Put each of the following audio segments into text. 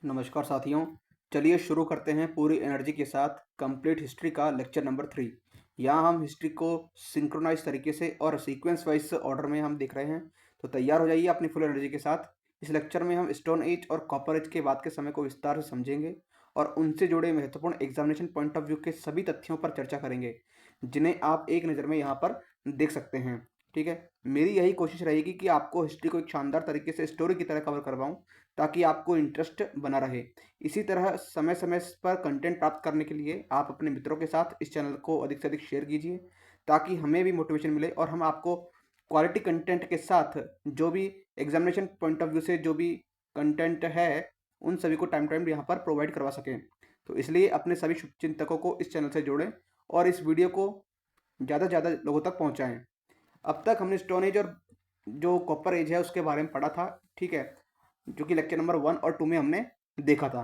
नमस्कार साथियों। चलिए शुरू करते हैं पूरी एनर्जी के साथ कंप्लीट हिस्ट्री का लेक्चर नंबर 3। यहाँ हम हिस्ट्री को सिंक्रोनाइज तरीके से और सीक्वेंस वाइज ऑर्डर में हम देख रहे हैं। तो तैयार हो जाइए अपनी फुल एनर्जी के साथ। इस लेक्चर में हम स्टोन एज और कॉपर एज के बाद के समय को विस्तार से समझेंगे और उनसे जुड़े महत्वपूर्ण एग्जामिनेशन पॉइंट ऑफ व्यू के सभी तथ्यों पर चर्चा करेंगे, जिन्हें आप एक नज़र में यहाँ पर देख सकते हैं। ठीक है, मेरी यही कोशिश रहेगी कि आपको हिस्ट्री को एक शानदार तरीके से स्टोरी की तरह कवर करवाऊँ, ताकि आपको इंटरेस्ट बना रहे। इसी तरह समय समय पर कंटेंट प्राप्त करने के लिए आप अपने मित्रों के साथ इस चैनल को अधिक से अधिक शेयर कीजिए, ताकि हमें भी मोटिवेशन मिले और हम आपको क्वालिटी कंटेंट के साथ जो भी एग्जामिनेशन पॉइंट ऑफ व्यू से जो भी कंटेंट है उन सभी को टाइम टाइम यहाँ पर प्रोवाइड करवा सकें। तो इसलिए अपने सभी शुभचिंतकों को इस चैनल से जोड़ें और इस वीडियो को ज़्यादा से ज़्यादा लोगों तक पहुँचाएँ। अब तक हमने स्टोन एज और जो कॉपर एज है उसके बारे में पढ़ा था, ठीक है, जो कि लेक्चर नंबर 1 और 2 में हमने देखा था।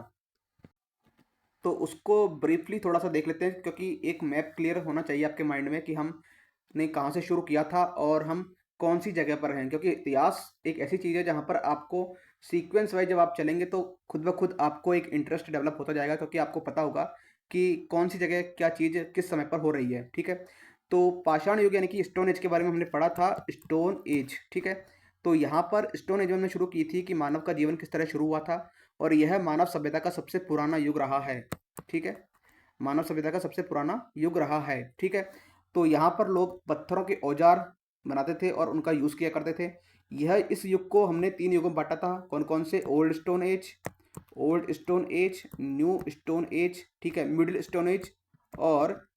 तो उसको ब्रीफली थोड़ा सा देख लेते हैं, क्योंकि एक मैप क्लियर होना चाहिए आपके माइंड में कि हमने कहाँ से शुरू किया था और हम कौन सी जगह पर हैं। क्योंकि इतिहास एक ऐसी चीज़ है जहाँ पर आपको सीक्वेंस वाइज जब आप चलेंगे तो खुद ब खुद आपको एक इंटरेस्ट डेवलप होता जाएगा, क्योंकि आपको पता होगा कि कौन सी जगह क्या चीज़ किस समय पर हो रही है। ठीक है, तो पाषाण युग यानी कि स्टोन एज के बारे में हमने पढ़ा था, स्टोन एज। ठीक है, तो यहाँ पर स्टोन एज हमने शुरू की थी कि मानव का जीवन किस तरह शुरू हुआ था, और यह मानव सभ्यता का सबसे पुराना युग रहा है। ठीक है, मानव सभ्यता का सबसे पुराना युग रहा है। ठीक है, तो यहाँ पर लोग पत्थरों के औजार बनाते थे और उनका यूज़ किया करते थे। यह इस युग को हमने 3 युगों में बांटा था। कौन कौन से? Old stone age, new stone age, ठीक है, मिडिल स्टोन एज और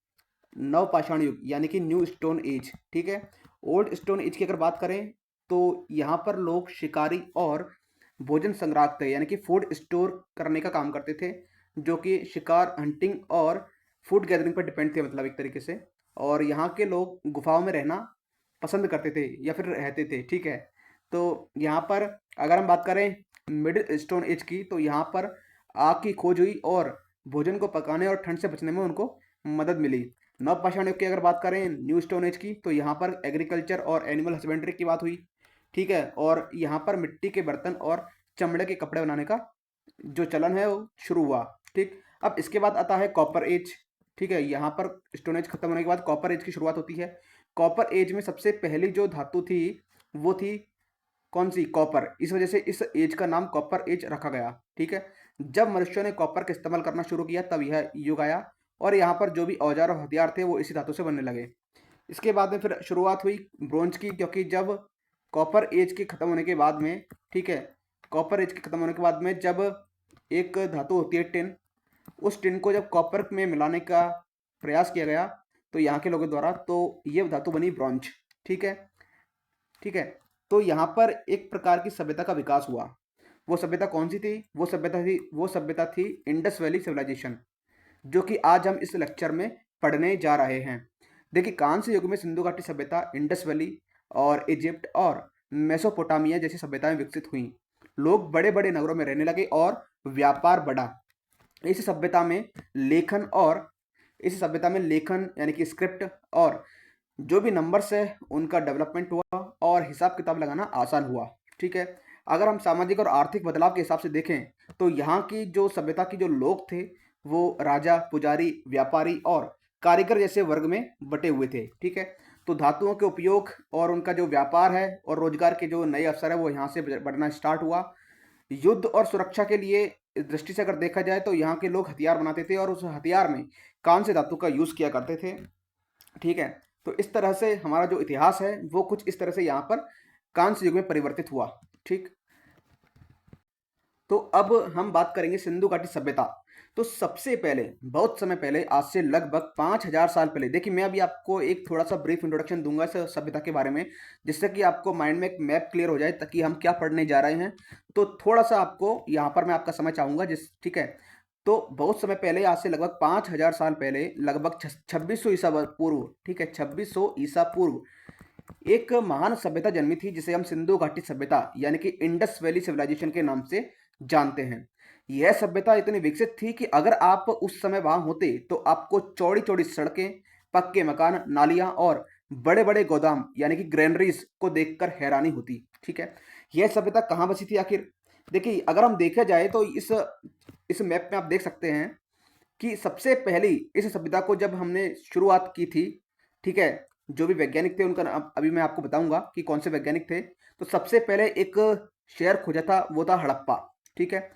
नवपाषाण युग यानी कि न्यू स्टोन एज। ठीक है, ओल्ड स्टोन एज की अगर बात करें तो यहाँ पर लोग शिकारी और भोजन संग्राहक थे, यानी कि फूड स्टोर करने का काम करते थे, जो कि शिकार, हंटिंग और फूड गैदरिंग पर डिपेंड थे, मतलब एक तरीके से। और यहाँ के लोग गुफाओं में रहना पसंद करते थे या फिर रहते थे। ठीक है, तो यहाँ पर अगर हम बात करें मिडिल स्टोन एज की, तो यहाँ पर आग की खोज हुई और भोजन को पकाने और ठंड से बचने में उनको मदद मिली। नवपाषाण युग की अगर बात करें, न्यू स्टोन एज की, तो यहाँ पर एग्रीकल्चर और एनिमल हस्बेंड्री की बात हुई। ठीक है, और यहाँ पर मिट्टी के बर्तन और चमड़े के कपड़े बनाने का जो चलन है वो शुरू हुआ। ठीक, अब इसके बाद आता है कॉपर एज। ठीक है, यहाँ पर स्टोन एज खत्म होने के बाद कॉपर एज की शुरुआत होती है। कॉपर एज में सबसे पहली जो धातु थी वो थी कौन सी? कॉपर। इस वजह से इस एज का नाम कॉपर एज रखा गया। ठीक है, जब मनुष्यों ने कॉपर का इस्तेमाल करना शुरू किया तब यह युग आया, और यहाँ पर जो भी औजार और हथियार थे वो इसी धातु से बनने लगे। इसके बाद में फिर शुरुआत हुई ब्रोंज की, क्योंकि जब कॉपर एज के खत्म होने के बाद में, ठीक है, कॉपर एज के खत्म होने के बाद में जब एक धातु होती है टिन, उस टिन को जब कॉपर में मिलाने का प्रयास किया गया तो यहाँ के लोगों द्वारा, तो ये धातु बनी ब्रॉन्ज। ठीक है, ठीक है, तो यहाँ पर एक प्रकार की सभ्यता का विकास हुआ। वो सभ्यता कौन सी थी? वो सभ्यता थी इंडस वैली सिविलाइजेशन, जो कि आज हम इस लेक्चर में पढ़ने जा रहे हैं। देखिए, कांस्य युग में सिंधु घाटी सभ्यता, इंडस वैली और इजिप्ट और मेसोपोटामिया जैसी सभ्यताएं विकसित हुईं। लोग बड़े बड़े नगरों में रहने लगे और व्यापार बढ़ा। इस सभ्यता में लेखन और इस सभ्यता में लेखन यानी कि स्क्रिप्ट और जो भी नंबर्स है उनका डेवलपमेंट हुआ और हिसाब किताब लगाना आसान हुआ। ठीक है, अगर हम सामाजिक और आर्थिक बदलाव के हिसाब से देखें तो यहाँ की जो सभ्यता की जो लोग थे वो राजा, पुजारी, व्यापारी और कारीगर जैसे वर्ग में बटे हुए थे। ठीक है, तो धातुओं के उपयोग और उनका जो व्यापार है और रोजगार के जो नए अवसर है वो यहाँ से बढ़ना स्टार्ट हुआ। युद्ध और सुरक्षा के लिए इस दृष्टि से अगर देखा जाए तो यहाँ के लोग हथियार बनाते थे और उस हथियार में कांस्य धातु का यूज़ किया करते थे। ठीक है, तो इस तरह से हमारा जो इतिहास है वो कुछ इस तरह से यहाँ पर कांस्य युग में परिवर्तित हुआ। ठीक, तो अब हम बात करेंगे सिंधु घाटी सभ्यता। तो सबसे पहले, बहुत समय पहले, आज से लगभग 5000 साल पहले, देखिए मैं अभी आपको एक थोड़ा सा ब्रीफ इंट्रोडक्शन दूंगा इस सभ्यता के बारे में, जिससे कि आपको माइंड में एक मैप क्लियर हो जाए ताकि हम क्या पढ़ने जा रहे हैं। तो थोड़ा सा आपको यहाँ पर मैं आपका समय चाहूँगा ठीक है, तो बहुत समय पहले, आज से लगभग 5000 साल पहले, लगभग 2600 ईसा पूर्व, ठीक है, 2600 ईसा पूर्व एक महान सभ्यता जन्मी थी, जिसे हम सिंधु घाटी सभ्यता यानी कि इंडस वैली सिविलाइजेशन के नाम से जानते हैं। यह सभ्यता इतनी विकसित थी कि अगर आप उस समय वहां होते तो आपको चौड़ी चौड़ी सड़कें, पक्के मकान, नालियां और बड़े बड़े गोदाम यानी कि ग्रेनरीज को देखकर हैरानी होती। ठीक है, यह सभ्यता कहाँ बसी थी आखिर? देखिए, अगर हम देखा जाए तो इस मैप में आप देख सकते हैं कि सबसे पहली इस सभ्यता को जब हमने शुरुआत की थी, ठीक है? जो भी वैज्ञानिक थे उनका नाम अभी मैं आपको बताऊँगा कि कौन से वैज्ञानिक थे। तो सबसे पहले एक शहर खोजा था, वो था हड़प्पा, ठीक है?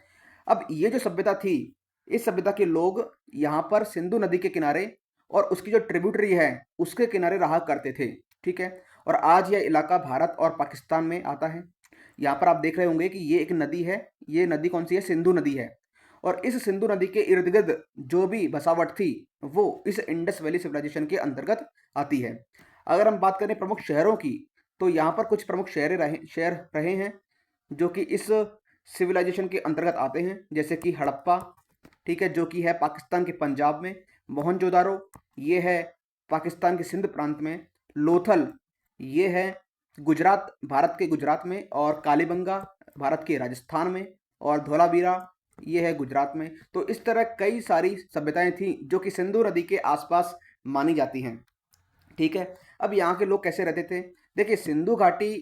अब ये जो सभ्यता थी, इस सभ्यता के लोग यहाँ पर सिंधु नदी के किनारे और उसकी जो ट्रिब्यूटरी है, उसके किनारे रहा करते थे, ठीक है? और आज यह इलाका भारत और पाकिस्तान में आता है। यहाँ पर आप देख रहे होंगे कि ये एक नदी है, ये नदी कौन-सी है? सिंधु नदी है। और इस सिंधु नदी के इर्द-गिर्द जो भी बसावट थी, वो इस इंडस वैली सिविलाइजेशन के अंतर्गत आती है। अगर हम बात करें प्रमुख शहरों की, तो यहाँ पर कुछ प्रमुख शहर रहे हैं, जो कि इस सिविलाइजेशन के अंतर्गत आते हैं, जैसे कि हड़प्पा, ठीक है? जो कि है पाकिस्तान के पंजाब में। मोहनजोदारो, ये है पाकिस्तान के सिंध प्रांत में। लोथल, ये है गुजरात, भारत के गुजरात में। और कालीबंगा, भारत के राजस्थान में। और धोलावीरा, ये है गुजरात में। तो इस तरह कई सारी सभ्यताएं थीं जो कि सिंधु नदी के आसपास मानी जाती हैं, ठीक है? अब यहाँ के लोग कैसे रहते थे? देखिए, सिंधु घाटी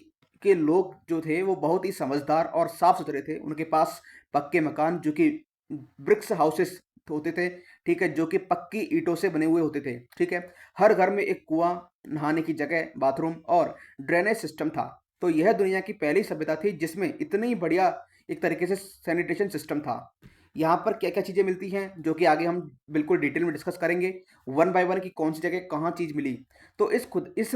के लोग जो थे वो बहुत ही समझदार और साफ सुथरे थे। उनके पास पक्के मकान जो कि ब्रिक्स हाउसेस होते थे, ठीक है? जो कि पक्की ईंटों से बने हुए होते थे, ठीक है? हर घर में एक कुआं, नहाने की जगह, बाथरूम और ड्रेनेज सिस्टम था। तो यह दुनिया की पहली सभ्यता थी जिसमें इतनी बढ़िया एक तरीके से सैनिटेशन सिस्टम था। यहाँ पर क्या क्या चीज़ें मिलती हैं जो कि आगे हम बिल्कुल डिटेल में डिस्कस करेंगे, वन बाय वन, की कौन सी जगह कहाँ चीज़ मिली। तो इस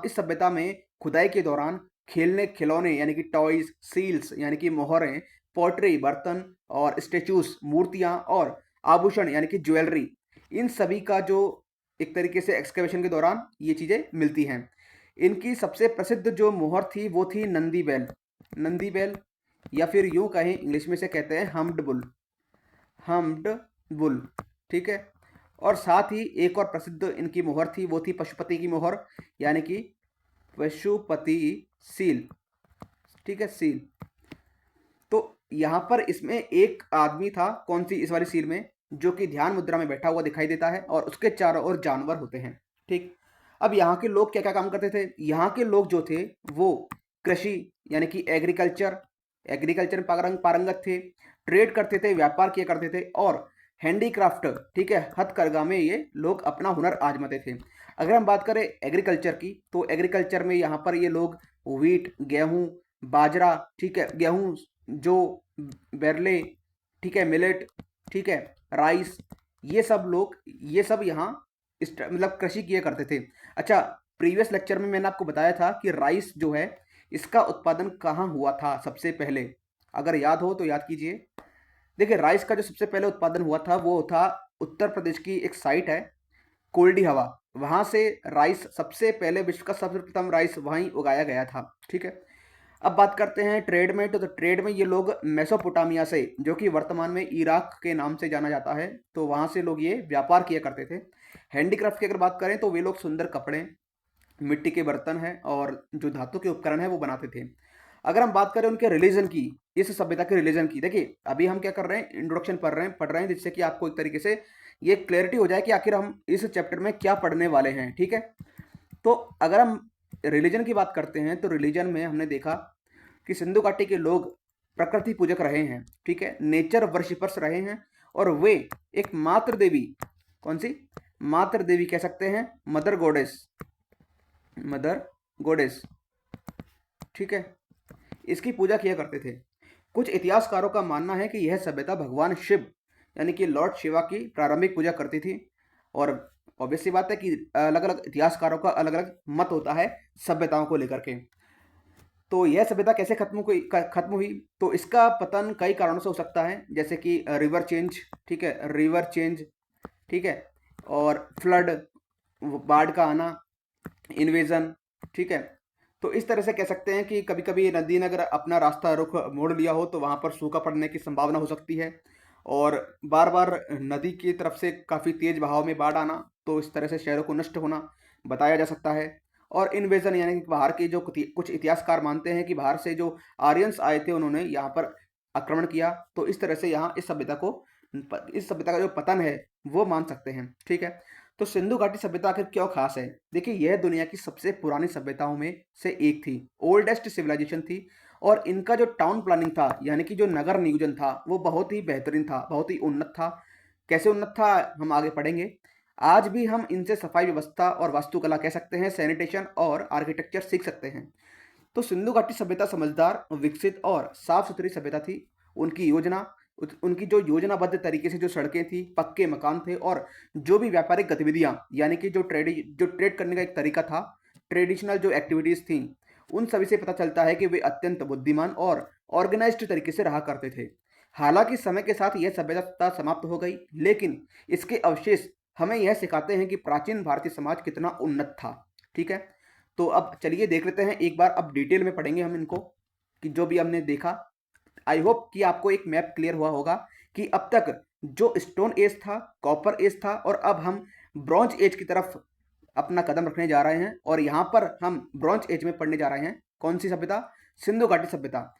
सभ्यता में खुदाई के दौरान खेलने खिलौने यानी कि टॉयज, सील्स यानी कि मोहरें, पॉटरी बर्तन और स्टेचूज, मूर्तियां और आभूषण यानी कि ज्वेलरी, इन सभी का जो एक तरीके से एक्सकवेशन के दौरान ये चीज़ें मिलती हैं। इनकी सबसे प्रसिद्ध जो मोहर थी वो थी नंदी बैल। नंदी बैल, या फिर यूं कहें इंग्लिश में से कहते हैं हम्प्ड बुल। हम्प्ड बुल, ठीक है? और साथ ही एक और प्रसिद्ध इनकी मोहर थी, वो थी पशुपति की मोहर, यानी कि पशुपति सील, ठीक है? सील। तो यहाँ पर इसमें एक आदमी था, कौन सी इस वाली सील में, जो कि ध्यान मुद्रा में बैठा हुआ दिखाई देता है और उसके चारों ओर जानवर होते हैं, ठीक? अब यहाँ के लोग क्या क्या काम करते थे? यहाँ के लोग जो थे वो कृषि यानी कि एग्रीकल्चर, एग्रीकल्चर में पारंगत थे। ट्रेड करते थे, व्यापार किया करते थे। और हैंडीक्राफ्ट, ठीक है, हथकरघा में ये लोग अपना हुनर आजमाते थे। अगर हम बात करें एग्रीकल्चर की, तो एग्रीकल्चर में यहाँ पर ये लोग व्हीट, गेहूँ, बाजरा, ठीक है, गेहूँ, जो बेरले, ठीक है, मिलेट, ठीक है, राइस, ये सब यहाँ मतलब कृषि किया करते थे। अच्छा, प्रीवियस लेक्चर में मैंने आपको बताया था कि राइस जो है, इसका उत्पादन कहाँ हुआ था सबसे पहले? अगर याद हो तो याद कीजिए। देखिए, राइस का जो सबसे पहले उत्पादन हुआ था वो था उत्तर प्रदेश की एक साइट है, कोल्डी हवा। वहां से राइस सबसे पहले, विश्व का सबसे प्रथम राइस वहीं उगाया गया था, ठीक है? अब बात करते हैं ट्रेड में। तो ट्रेड में ये लोग मेसोपोटामिया से, जो कि वर्तमान में इराक के नाम से जाना जाता है, तो वहाँ से लोग ये व्यापार किया करते थे। हैंडीक्राफ्ट की अगर बात करें तो वे लोग सुंदर कपड़े, मिट्टी के बर्तन हैं और जो धातु के उपकरण हैं वो बनाते थे। अगर हम बात करें उनके रिलीजन की, इस सभ्यता के रिलीजन की, देखिए अभी हम क्या कर रहे हैं, इंट्रोडक्शन पढ़ रहे हैं जिससे कि आपको एक तरीके से ये क्लैरिटी हो जाए कि आखिर हम इस चैप्टर में क्या पढ़ने वाले हैं, ठीक है? तो अगर हम रिलीजन की बात करते हैं तो रिलीजन में हमने देखा कि सिंधु घाटी के लोग प्रकृति पूजक रहे हैं, ठीक है, नेचर वर्शिपर्स रहे हैं। और वे एक मातृ देवी, कौन सी? मातृ देवी कह सकते हैं, मदर गॉडेस, मदर गॉडेस, ठीक है, इसकी पूजा किया करते थे। कुछ इतिहासकारों का मानना है कि यह सभ्यता भगवान शिव यानी कि लॉर्ड शिवा की प्रारंभिक पूजा करती थी। और ऑब्वियस सी बात है कि अलग अलग इतिहासकारों का अलग अलग मत होता है सभ्यताओं को लेकर के। तो यह सभ्यता कैसे खत्म हुई? तो इसका पतन कई कारणों से हो सकता है, जैसे कि रिवर चेंज, ठीक है, रिवर चेंज, ठीक है, और फ्लड, बाढ़ का आना, इन्वेजन, ठीक है। तो इस तरह से कह सकते हैं कि कभी कभी नदी ने अगर अपना रास्ता रुख मोड़ लिया हो तो वहाँ पर सूखा पड़ने की संभावना हो सकती है। और बार बार नदी की तरफ से काफ़ी तेज बहाव में बाढ़ आना, तो इस तरह से शहरों को नष्ट होना बताया जा सकता है। और इन्वेजन यानी कि बाहर के जो कुछ इतिहासकार मानते हैं कि बाहर से जो आर्यंस आए थे उन्होंने यहाँ पर आक्रमण किया, तो इस तरह से यहाँ इस सभ्यता का जो पतन है वो मान सकते हैं, ठीक है। तो सिंधु घाटी सभ्यता आखिर क्यों खास है? देखिए, यह दुनिया की सबसे पुरानी सभ्यताओं में से एक थी, ओल्डेस्ट सिविलाइजेशन थी। और इनका जो टाउन प्लानिंग था यानी कि जो नगर नियोजन था वो बहुत ही बेहतरीन था, बहुत ही उन्नत था। कैसे उन्नत था हम आगे पढ़ेंगे। आज भी हम इनसे सफाई व्यवस्था और वास्तुकला कह सकते हैं, सैनिटेशन और आर्किटेक्चर सीख सकते हैं। तो सिंधु घाटी सभ्यता समझदार, विकसित और साफ सुथरी सभ्यता थी। उनकी योजना उनकी जो योजनाबद्ध तरीके से जो सड़कें थी, पक्के मकान थे और जो भी व्यापारिक गतिविधियां यानी कि जो ट्रेड करने का एक तरीका था, ट्रेडिशनल जो एक्टिविटीज थी, उन सभी से पता चलता है कि वे अत्यंत बुद्धिमान और ऑर्गेनाइज्ड तरीके से रहा करते थे। हालांकि समय के साथ यह सभ्यता समाप्त हो गई, लेकिन इसके अवशेष हमें यह सिखाते हैं कि प्राचीन भारतीय समाज कितना उन्नत था। ठीक है, तो अब चलिए देख लेते हैं एक बार। अब डिटेल में पढ़ेंगे हम इनको कि जो भी हमने देखा। आई होप कि आपको एक मैप क्लियर हुआ होगा कि अब तक जो स्टोन एज था, कॉपर एज था और अब हम ब्रॉन्ज एज की तरफ अपना कदम रखने जा रहे हैं। और यहाँ पर हम ब्रॉन्ज एज में पढ़ने जा रहे हैं कौन सी सभ्यता? सिंधु घाटी सभ्यता।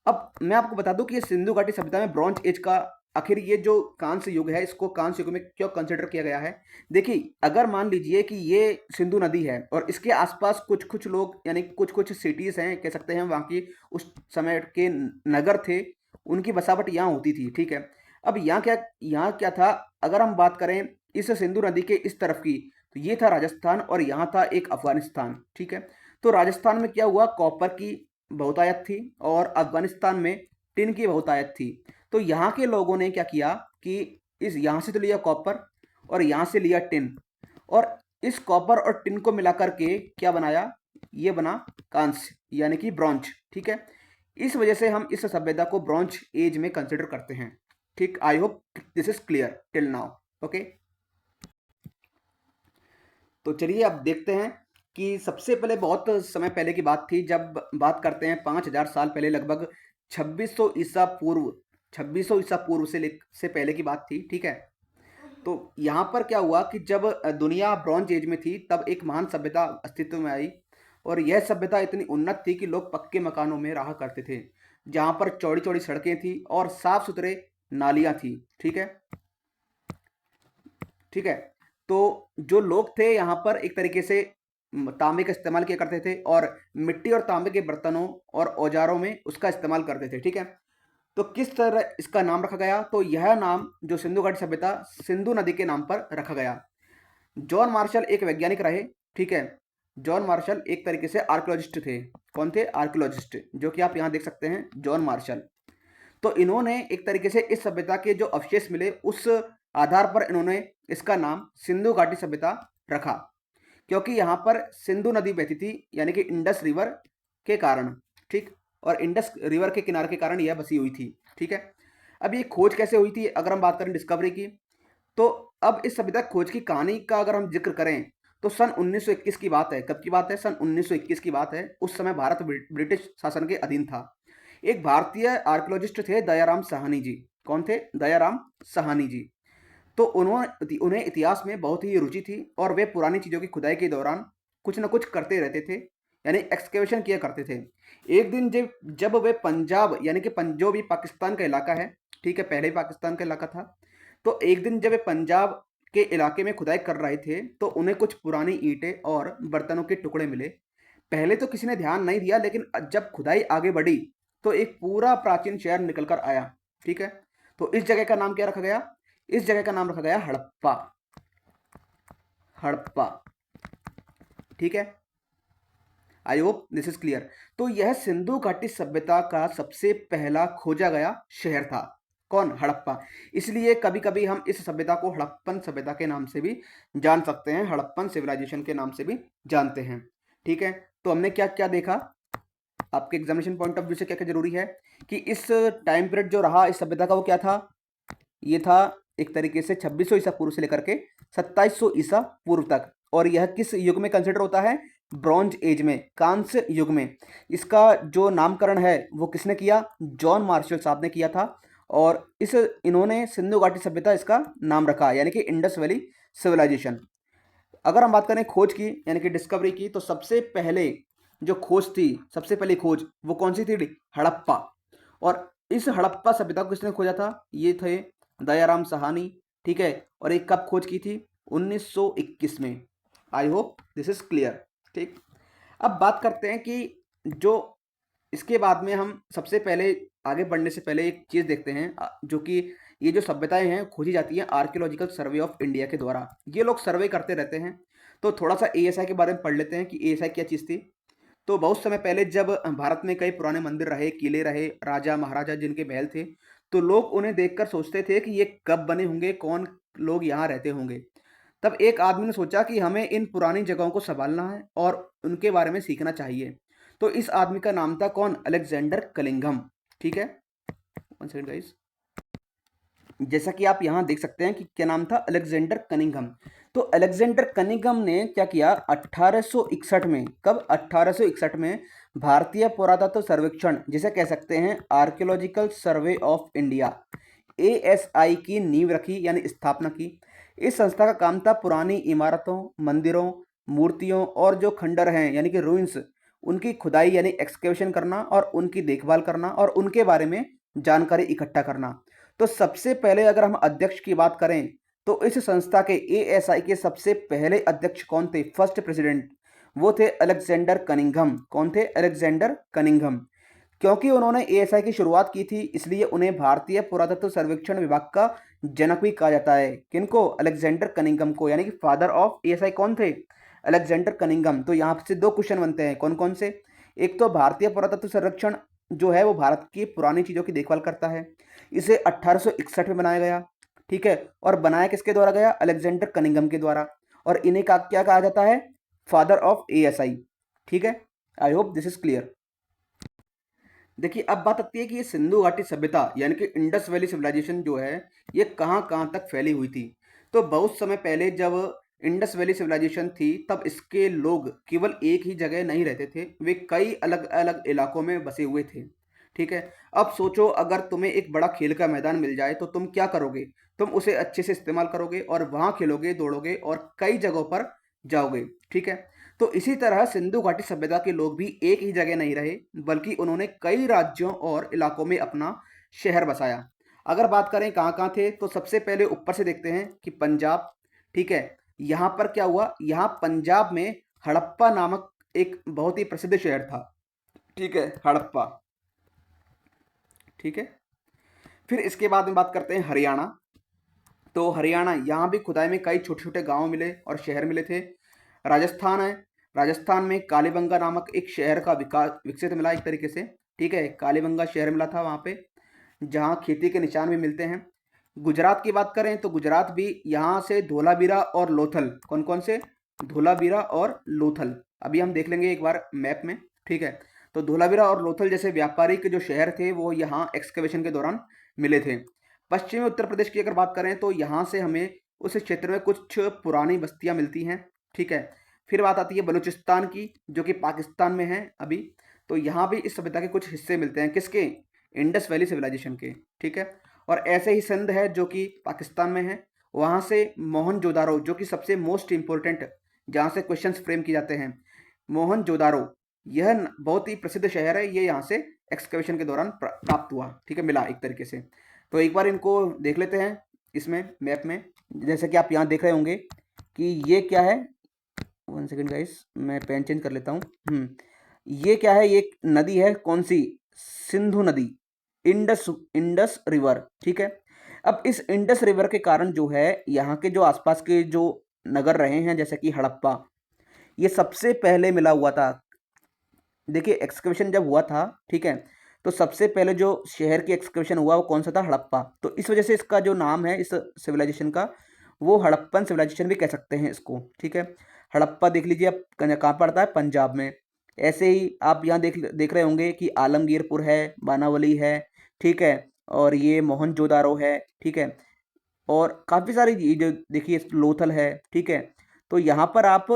अब मैं आपको बता दूं कि ये सिंधु घाटी सभ्यता में ब्रॉन्ज एज का आखिर ये जो कांस्य युग है, इसको कांस्य युग में क्यों कंसिडर किया गया है? देखिए, अगर मान लीजिए कि ये सिंधु नदी है और इसके आसपास कुछ कुछ लोग यानी कुछ कुछ सिटीज हैं, कह सकते हैं वहाँ की उस समय के नगर थे, उनकी बसावट यहाँ होती थी। ठीक है, अब यहाँ क्या था? अगर हम बात करें इस सिंधु नदी के इस तरफ की, तो ये था राजस्थान और यहाँ था एक अफगानिस्तान। ठीक है, तो राजस्थान में क्या हुआ? कॉपर की बहुतायत थी और अफगानिस्तान में टिन की बहुतायत थी। तो यहाँ के लोगों ने क्या किया कि इस यहाँ से तो लिया कॉपर और यहाँ से लिया टिन, और इस कॉपर और टिन को मिलाकर के क्या बनाया? ये बना कांस्य यानी कि ब्रॉन्ज। ठीक है, इस वजह से हम इस सभ्यता को ब्रॉन्ज एज में कंसिडर करते हैं। ठीक, I hope this is clear till now. Okay, तो चलिए अब देखते हैं कि सबसे पहले बहुत समय पहले की बात थी। जब बात करते हैं 5000 साल पहले, लगभग 2600 ईसा पूर्व, 2600 ईसा पूर्व से पहले की बात थी। ठीक है, तो यहाँ पर क्या हुआ कि जब दुनिया ब्रॉन्ज एज में थी, तब एक महान सभ्यता अस्तित्व में आई और यह सभ्यता इतनी उन्नत थी कि लोग पक्के मकानों में रहा करते थे, जहाँ पर चौड़ी चौड़ी सड़कें थी और साफ सुथरे नालियाँ थी। ठीक है, ठीक है, तो जो लोग थे यहाँ पर एक तरीके से तांबे का इस्तेमाल किया करते थे और मिट्टी और तांबे के बर्तनों और औजारों में उसका इस्तेमाल करते थे। ठीक है, तो किस तरह इसका नाम रखा गया? तो यह नाम जो सिंधु घाटी सभ्यता सिंधु नदी के नाम पर रखा गया। जॉन मार्शल एक वैज्ञानिक रहे। ठीक है, जॉन मार्शल एक तरीके से आर्कियोलॉजिस्ट थे। कौन थे? आर्कियोलॉजिस्ट, जो कि आप यहाँ देख सकते हैं, जॉन मार्शल। तो इन्होंने एक तरीके से इस सभ्यता के जो अवशेष मिले, उस आधार पर इन्होंने इसका नाम सिंधु घाटी सभ्यता रखा, क्योंकि यहाँ पर सिंधु नदी बहती थी यानी कि इंडस रिवर के कारण। ठीक, और इंडस रिवर के किनारे के कारण यह बसी हुई थी। ठीक है, अब ये खोज कैसे हुई थी? अगर हम बात करें डिस्कवरी की, तो अब इस सभ्यता खोज की कहानी का अगर हम जिक्र करें तो सन 1921 की बात है। कब की बात है? सन 1921 की बात है। उस समय भारत ब्रिटिश शासन के अधीन था। एक भारतीय आर्कियोलॉजिस्ट थे दयाराम साहनी जी। कौन थे? दयाराम साहनी जी। तो उन्हें इतिहास में बहुत ही रुचि थी और वे पुरानी चीज़ों की खुदाई के दौरान कुछ न कुछ करते रहते थे, यानी एक्सकेवेशन किया करते थे। एक दिन जब वे पंजाब यानी कि जो भी पाकिस्तान का इलाका है, ठीक है, पहले ही पाकिस्तान का इलाका था, तो एक दिन जब वे पंजाब के इलाके में खुदाई कर रहे थे तो उन्हें कुछ पुरानी ईंटें और बर्तनों के टुकड़े मिले। पहले तो किसी ने ध्यान नहीं दिया, लेकिन जब खुदाई आगे बढ़ी तो एक पूरा प्राचीन शहर निकल कर आया। ठीक है, तो इस जगह का नाम क्या रखा गया? इस जगह का नाम रखा गया हड़प्पा। हड़प्पा, ठीक है, I hope this is clear. तो यह सिंधु घाटी सभ्यता का सबसे पहला खोजा गया शहर था। कौन? हड़प्पा। इसलिए कभी कभी हम इस सभ्यता को हड़प्पन सभ्यता के नाम से भी जान सकते हैं, हड़प्पन सिविलाइजेशन के नाम से भी जानते हैं। ठीक है, तो हमने क्या क्या देखा? आपके एग्जामिनेशन पॉइंट ऑफ व्यू से क्या क्या जरूरी है कि इस टाइम पीरियड जो रहा इस सभ्यता का, वो क्या था? ये था एक तरीके से 2600 ईसा पूर्व से लेकर के 2700 ईसा पूर्व तक। और यह किस युग में कंसिडर होता है? ब्रॉन्ज एज में, कांस्य युग में। इसका जो नामकरण है वो किसने किया? जॉन मार्शल साहब ने किया था। और इन्होंने सिंधु घाटी सभ्यता इसका नाम रखा, यानी कि इंडस वैली सिविलाइजेशन। अगर हम बात करें खोज की यानी कि डिस्कवरी की, तो सबसे पहले जो खोज थी, सबसे पहली खोज वो कौन सी थी? हड़प्पा। और इस हड़प्पा सभ्यता को किसने खोजा था? ये थे दयाराम साहनी। ठीक है, और एक कब खोज की थी? 1921 में। I hope this is clear. ठीक, अब बात करते हैं कि जो इसके बाद में हम सबसे पहले आगे बढ़ने से पहले एक चीज़ देखते हैं, जो कि ये जो सभ्यताएं हैं खोजी जाती हैं आर्कियोलॉजिकल सर्वे ऑफ इंडिया के द्वारा। ये लोग सर्वे करते रहते हैं। तो थोड़ा सा एएसआई के बारे में पढ़ लेते हैं कि एएसआई क्या चीज़ थी। तो बहुत समय पहले जब भारत में कई पुराने मंदिर रहे, किले रहे, राजा महाराजा जिनके महल थे, तो लोग उन्हें देखकर सोचते थे कि ये कब बने होंगे, कौन लोग यहाँ रहते होंगे। तब एक आदमी ने सोचा कि हमें इन पुरानी जगहों को संभालना है और उनके बारे में सीखना चाहिए। तो इस आदमी का नाम था कौन? Alexander Cunningham. ठीक है, वन सेकंड गाइस। जैसा कि आप यहाँ देख सकते हैं कि क्या नाम था? Alexander Cunningham. तो अलेक्जेंडर कनिंघम ने क्या किया 1861 में, कब? 1861 में भारतीय पुरातत्व सर्वेक्षण, जिसे कह सकते हैं archaeological survey of India, ASI की नींव रखी यानी स्थापना की। इस संस्था का काम था पुरानी इमारतों, मंदिरों, मूर्तियों और जो खंडर हैं यानी कि रूइंस, उनकी खुदाई यानी एक्सकेवेशन करना और उनकी देखभाल करना और उनके बारे में जानकारी इकट्ठा करना। तो सबसे पहले अगर हम अध्यक्ष की बात करें तो इस संस्था के एएसआई के सबसे पहले अध्यक्ष कौन थे? फर्स्ट प्रेसिडेंट वो थे अलेक्जेंडर कनिंघम। कौन थे? Alexander Cunningham. क्योंकि उन्होंने एएसआई की शुरुआत की थी इसलिए उन्हें भारतीय पुरातत्व सर्वेक्षण विभाग का जनक भी कहा जाता है। किनको? अलेक्जेंडर कनिंघम को, यानी कि फादर ऑफ एएसआई कौन थे? Alexander Cunningham. तो यहाँ से दो क्वेश्चन बनते हैं, कौन कौन से? एक तो भारतीय पुरातत्व सर्वेक्षण जो है वो भारत की पुरानी चीज़ों की देखभाल करता है। इसे 1861 में बनाया गया। ठीक है, और बनाया किसके द्वारा गया? अलेक्जेंडर कनिंघम के द्वारा। और इन्हें का क्या कहा जाता है? Father of ASI. ठीक है, I hope this is clear. देखिए अब बात आती है कि ये सिंधु घाटी सभ्यता यानी कि इंडस वैली सिविलाइजेशन जो है ये कहाँ कहाँ तक फैली हुई थी। तो बहुत समय पहले जब इंडस वैली सिविलाइजेशन थी तब इसके लोग केवल एक ही जगह नहीं रहते थे, वे कई अलग अलग इलाकों में बसे हुए थे। ठीक है, अब सोचो अगर तुम्हें एक बड़ा खेल का मैदान मिल जाए तो तुम क्या करोगे? तुम उसे अच्छे से इस्तेमाल करोगे और वहाँ खेलोगे, दौड़ोगे और कई जगहों पर जाओगे। ठीक है, तो इसी तरह सिंधु घाटी सभ्यता के लोग भी एक ही जगह नहीं रहे बल्कि उन्होंने कई राज्यों और इलाकों में अपना शहर बसाया। अगर बात करें कहाँ कहाँ थे तो सबसे पहले ऊपर से देखते हैं कि पंजाब। ठीक है, यहाँ पर क्या हुआ? यहाँ पंजाब में हड़प्पा नामक एक बहुत ही प्रसिद्ध शहर था। ठीक है, हड़प्पा। ठीक है, फिर इसके बाद में बात करते हैं हरियाणा। तो हरियाणा, यहाँ भी खुदाई में कई छोटे छोटे गांव मिले और शहर मिले थे। राजस्थान है, राजस्थान में कालीबंगा नामक एक शहर का विकास विकसित मिला एक तरीके से। ठीक है, कालीबंगा शहर मिला था वहाँ पे, जहाँ खेती के निशान भी मिलते हैं। गुजरात की बात करें तो गुजरात भी, यहाँ से धोलावीरा और लोथल, कौन कौन से? धोलावीरा और लोथल, अभी हम देख लेंगे एक बार मैप में। ठीक है, तो धोलावीरा और लोथल जैसे व्यापारिक जो शहर थे वो यहाँ एक्सकवेशन के दौरान मिले थे। पश्चिमी उत्तर प्रदेश की अगर बात करें तो यहाँ से हमें उस क्षेत्र में कुछ पुरानी बस्तियाँ मिलती हैं। ठीक है, फिर बात आती है बलूचिस्तान की जो कि पाकिस्तान में है अभी। तो यहाँ भी इस सभ्यता के कुछ हिस्से मिलते हैं, किसके? इंडस वैली सिविलाइजेशन के। ठीक है, और ऐसे ही सिंध है जो कि पाकिस्तान में है, वहाँ से मोहनजोदारो जो कि सबसे मोस्ट इंपॉर्टेंट, जहाँ से क्वेश्चंस फ्रेम किए जाते हैं, मोहनजोदारो, यह बहुत ही प्रसिद्ध शहर है, ये यहाँ से एक्सकवेशन के दौरान प्राप्त हुआ। ठीक है, मिला एक तरीके से। तो एक बार इनको देख लेते हैं इसमें मैप में। जैसे कि आप यहाँ देख रहे होंगे कि ये क्या है, वन सेकेंड गाइस मैं पेन चेंज कर लेता हूँ। ये क्या है? ये नदी है, कौन सी? सिंधु नदी, इंडस इंडस रिवर। ठीक है, अब इस इंडस रिवर के कारण जो है यहाँ के जो आसपास के जो नगर रहे हैं जैसे कि हड़प्पा, ये सबसे पहले मिला हुआ था। देखिए एक्सकवेशन जब हुआ था, ठीक है, तो सबसे पहले जो शहर की एक्सकवेशन हुआ वो कौन सा था? हड़प्पा। तो इस वजह से इसका जो नाम है इस सिविलाइजेशन का, वो हड़प्पन सिविलाइजेशन भी कह सकते हैं इसको। ठीक है, हड़प्पा देख लीजिए आप कहाँ पड़ता है? पंजाब में। ऐसे ही आप यहाँ देख रहे होंगे कि आलमगीरपुर है, बानावली है। ठीक है, और ये मोहनजोदारो है। ठीक है, और काफ़ी सारी जो देखिए लोथल है। ठीक है, तो यहाँ पर आप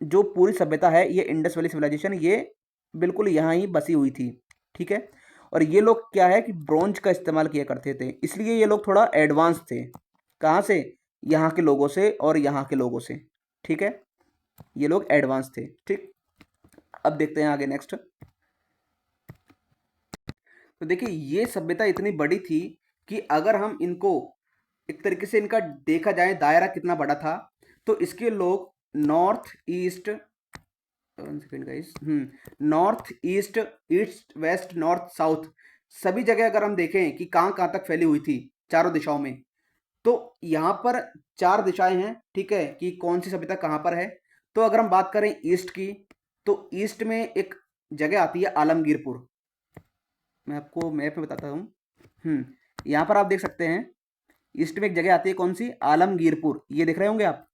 जो पूरी सभ्यता है ये इंडस वैली सिविलाइजेशन, ये बिल्कुल यहाँ ही बसी हुई थी। ठीक है, और ये लोग क्या है कि ब्रोंज का इस्तेमाल किया करते थे, इसलिए ये लोग थोड़ा एडवांस थे। कहाँ से? यहाँ के लोगों से और यहाँ के लोगों से। ठीक है, ये लोग एडवांस थे। ठीक, अब देखते हैं आगे नेक्स्ट। तो देखिए ये सभ्यता इतनी बड़ी थी कि अगर हम इनको एक तरीके से इनका देखा जाए दायरा कितना बड़ा था, तो इसके लोग north east second guys. North east, east west, north south, सभी जगह अगर हम देखें कि कहाँ कहाँ तक फैली हुई थी चारों दिशाओं में, तो यहाँ पर चार दिशाएं हैं, ठीक है, कि कौन सी सभ्यता कहाँ पर है। तो अगर हम बात करें ईस्ट की, तो ईस्ट में एक जगह आती है आलमगीरपुर। मैं आपको मैप में बताता हूँ। यहाँ पर आप देख सकते हैं, ईस्ट में एक जगह आती है, कौन सी? आलमगीरपुर। ये देख रहे होंगे आप,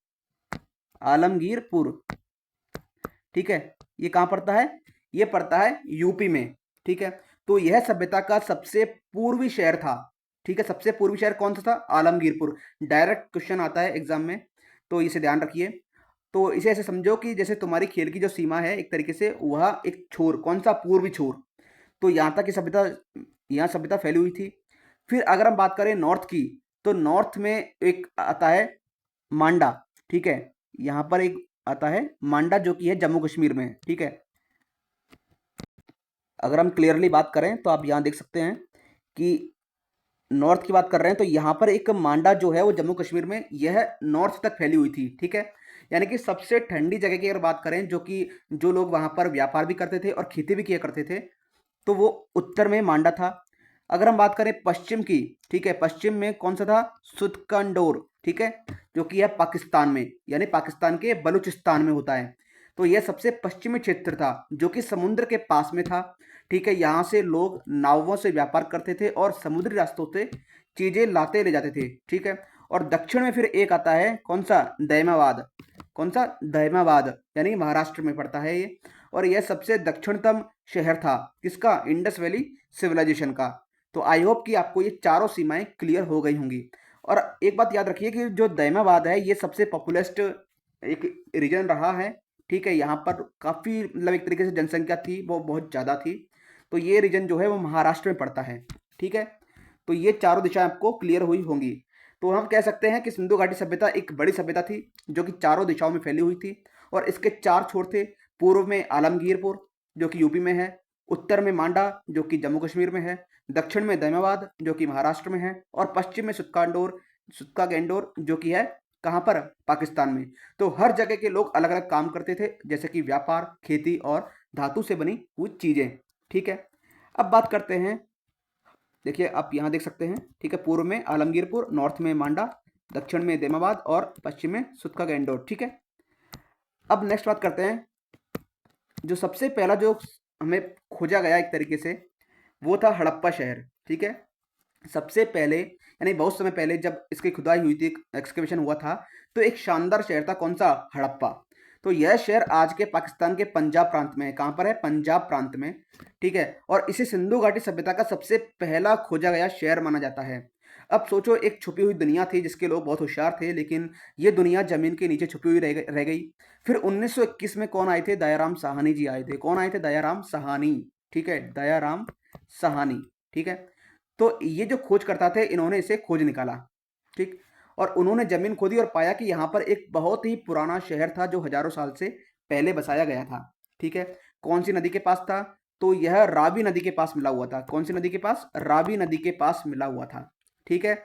आलमगीरपुर, ठीक है। ये कहाँ पड़ता है? ये पड़ता है यूपी में, ठीक है। तो यह सभ्यता का सबसे पूर्वी शहर था, ठीक है। सबसे पूर्वी शहर कौन सा था? आलमगीरपुर। डायरेक्ट क्वेश्चन आता है एग्जाम में, तो इसे ध्यान रखिए। तो इसे ऐसे समझो कि जैसे तुम्हारी खेल की जो सीमा है एक तरीके से, वह एक छोर, कौन सा? पूर्वी छोर। तो यहाँ तक की सभ्यता, यहाँ सभ्यता फैली हुई थी। फिर अगर हम बात करें नॉर्थ की, तो नॉर्थ में एक आता है मांडा, ठीक है। यहाँ पर एक आता है मांडा, जो कि है जम्मू कश्मीर में, ठीक है। अगर हम क्लियरली बात करें तो आप यहाँ देख सकते हैं कि नॉर्थ की बात कर रहे हैं, तो यहाँ पर एक मांडा जो है वो जम्मू कश्मीर में, यह नॉर्थ तक फैली हुई थी, ठीक है। यानी कि सबसे ठंडी जगह की अगर बात करें, जो कि जो लोग वहाँ पर व्यापार भी करते थे और खेती भी किया करते थे, तो वो उत्तर में मांडा था। अगर हम बात करें पश्चिम की, ठीक है, पश्चिम में कौन सा था? सुतकंडोर, ठीक है, जो कि है पाकिस्तान में, यानी पाकिस्तान के बलूचिस्तान में होता है। तो यह सबसे पश्चिमी क्षेत्र था, जो कि समुद्र के पास में था, ठीक है। यहाँ से लोग नावों से व्यापार करते थे और समुद्री रास्तों से चीजें लाते ले जाते थे, ठीक है। और दक्षिण में फिर एक आता है, कौन सा? दैमाबाद। कौन सा? दैमाबाद, यानी महाराष्ट्र में पड़ता है ये। और यह सबसे दक्षिणतम शहर था, किसका? इंडस वैली सिविलाइजेशन का। तो आई होप कि आपको ये चारों सीमाएं क्लियर हो गई होंगी। और एक बात याद रखिए कि जो दैमाबाद है, ये सबसे पॉपुलेस्ट एक रीजन रहा है, ठीक है। यहाँ पर काफ़ी, मतलब एक तरीके से जनसंख्या थी वो बहुत ज़्यादा थी। तो ये रीजन जो है वो महाराष्ट्र में पड़ता है, ठीक है। तो ये चारों दिशाएं आपको क्लियर हुई होंगी। तो हम कह सकते हैं कि सिंधु घाटी सभ्यता एक बड़ी सभ्यता थी, जो कि चारों दिशाओं में फैली हुई थी। और इसके चार छोर थे। पूर्व में आलमगीरपुर, जो कि यूपी में है। उत्तर में मांडा, जो कि जम्मू कश्मीर में है। दक्षिण में दैमाबाद, जो कि महाराष्ट्र में है। और पश्चिम में सुत्कांडोर, सुत्का गेंडोर, जो कि है कहाँ पर? पाकिस्तान में। तो हर जगह के लोग अलग अलग काम करते थे, जैसे कि व्यापार, खेती और धातु से बनी हुई चीजें, ठीक है। अब बात करते हैं, देखिए आप यहाँ देख सकते हैं, ठीक है। पूर्व में आलमगीरपुर, नॉर्थ में मांडा, दक्षिण में दैमाबाद और पश्चिम में सुत्का गेंडोर, ठीक है। अब नेक्स्ट बात करते हैं, जो सबसे पहला जो हमें खोजा गया एक तरीके से, वो था हड़प्पा शहर, ठीक है। सबसे पहले, यानी बहुत समय पहले जब इसकी खुदाई हुई थी, एक्सकेवेशन हुआ था, तो एक शानदार शहर था, कौन सा? हड़प्पा। तो यह शहर आज के पाकिस्तान के पंजाब प्रांत में है। कहाँ पर है? पंजाब प्रांत में, ठीक है। और इसे सिंधु घाटी सभ्यता का सबसे पहला खोजा गया शहर माना जाता है। अब सोचो, एक छुपी हुई दुनिया थी जिसके लोग बहुत होशियार थे, लेकिन ये दुनिया जमीन के नीचे छुपी हुई रह गई। फिर 1921 में कौन आए थे? दयाराम साहनी जी आए थे। कौन आए थे? दयाराम साहनी, ठीक है, दयाराम साहनी, ठीक है। तो ये जो खोज करता थे, इन्होंने इसे खोज निकाला, ठीक। और उन्होंने जमीन खोदी और पाया कि यहाँ पर एक बहुत ही पुराना शहर था, जो हजारों साल से पहले बसाया गया था, ठीक है। कौन सी नदी के पास था? तो यह रावी नदी के पास मिला हुआ था। कौन सी नदी के पास? रावी नदी के पास मिला हुआ था, ठीक है।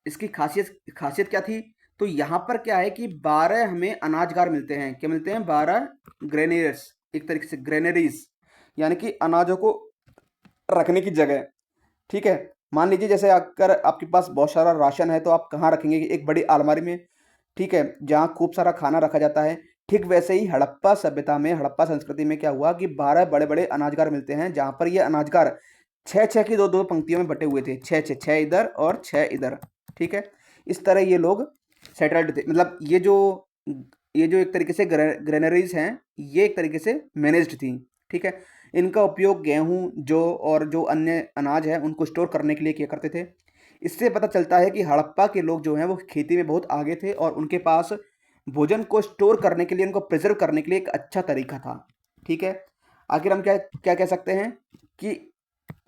इसकी खासियत खासियत क्या थी? तो यहाँ पर क्या है कि 12 हमें अनाजगार मिलते हैं। क्या मिलते हैं? 12 ग्रेनेरियर्स, एक तरीके से ग्रेनरीज, यानी कि अनाजों को रखने की जगह, ठीक है। मान लीजिए जैसे अगर आपके पास बहुत सारा राशन है, तो आप कहाँ रखेंगे? एक बड़ी अलमारी में, ठीक है, जहाँ खूब सारा खाना रखा जाता है। ठीक वैसे ही हड़प्पा सभ्यता में, हड़प्पा संस्कृति में क्या हुआ कि 12 बड़े बड़े अनाजगार मिलते हैं, जहाँ पर ये अनाजगार छः छः की दो दो पंक्तियों में बटे हुए थे। छः छः, छः इधर और छः इधर, ठीक है। इस तरह ये लोग सेटल्ड थे। मतलब ये जो एक तरीके से ग्रेनरीज हैं, ये एक तरीके से मैनेज्ड थी, ठीक है। इनका उपयोग गेहूं, जौ और जो अन्य अनाज है उनको स्टोर करने के लिए किया करते थे। इससे पता चलता है कि हड़प्पा के लोग जो हैं वो खेती में बहुत आगे थे, और उनके पास भोजन को स्टोर करने के लिए, उनको प्रिजर्व करने के लिए एक अच्छा तरीका था, ठीक है। आखिर हम क्या क्या कह सकते हैं कि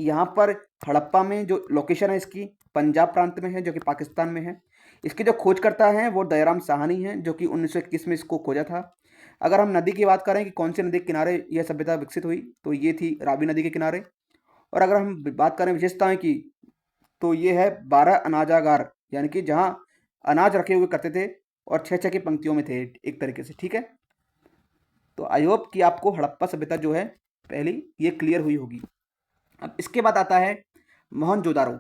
यहाँ पर हड़प्पा में जो लोकेशन है इसकी, पंजाब प्रांत में है, जो कि पाकिस्तान में है। इसके जो खोजकर्ता हैं वो दयाराम साहनी हैं, जो कि 1921 में इसको खोजा था। अगर हम नदी की बात करें कि कौन से नदी के किनारे यह सभ्यता विकसित हुई, तो ये थी रावी नदी के किनारे। और अगर हम बात करें विशेषताएं की, तो ये है 12 अनाजागार, यानी कि जहाँ अनाज रखे हुए करते थे, और छः छः की पंक्तियों में थे एक तरीके से, ठीक है। तो आई होप कि आपको हड़प्पा सभ्यता जो है पहली ये क्लियर हुई होगी। अब इसके बाद आता है मोहनजोदारो।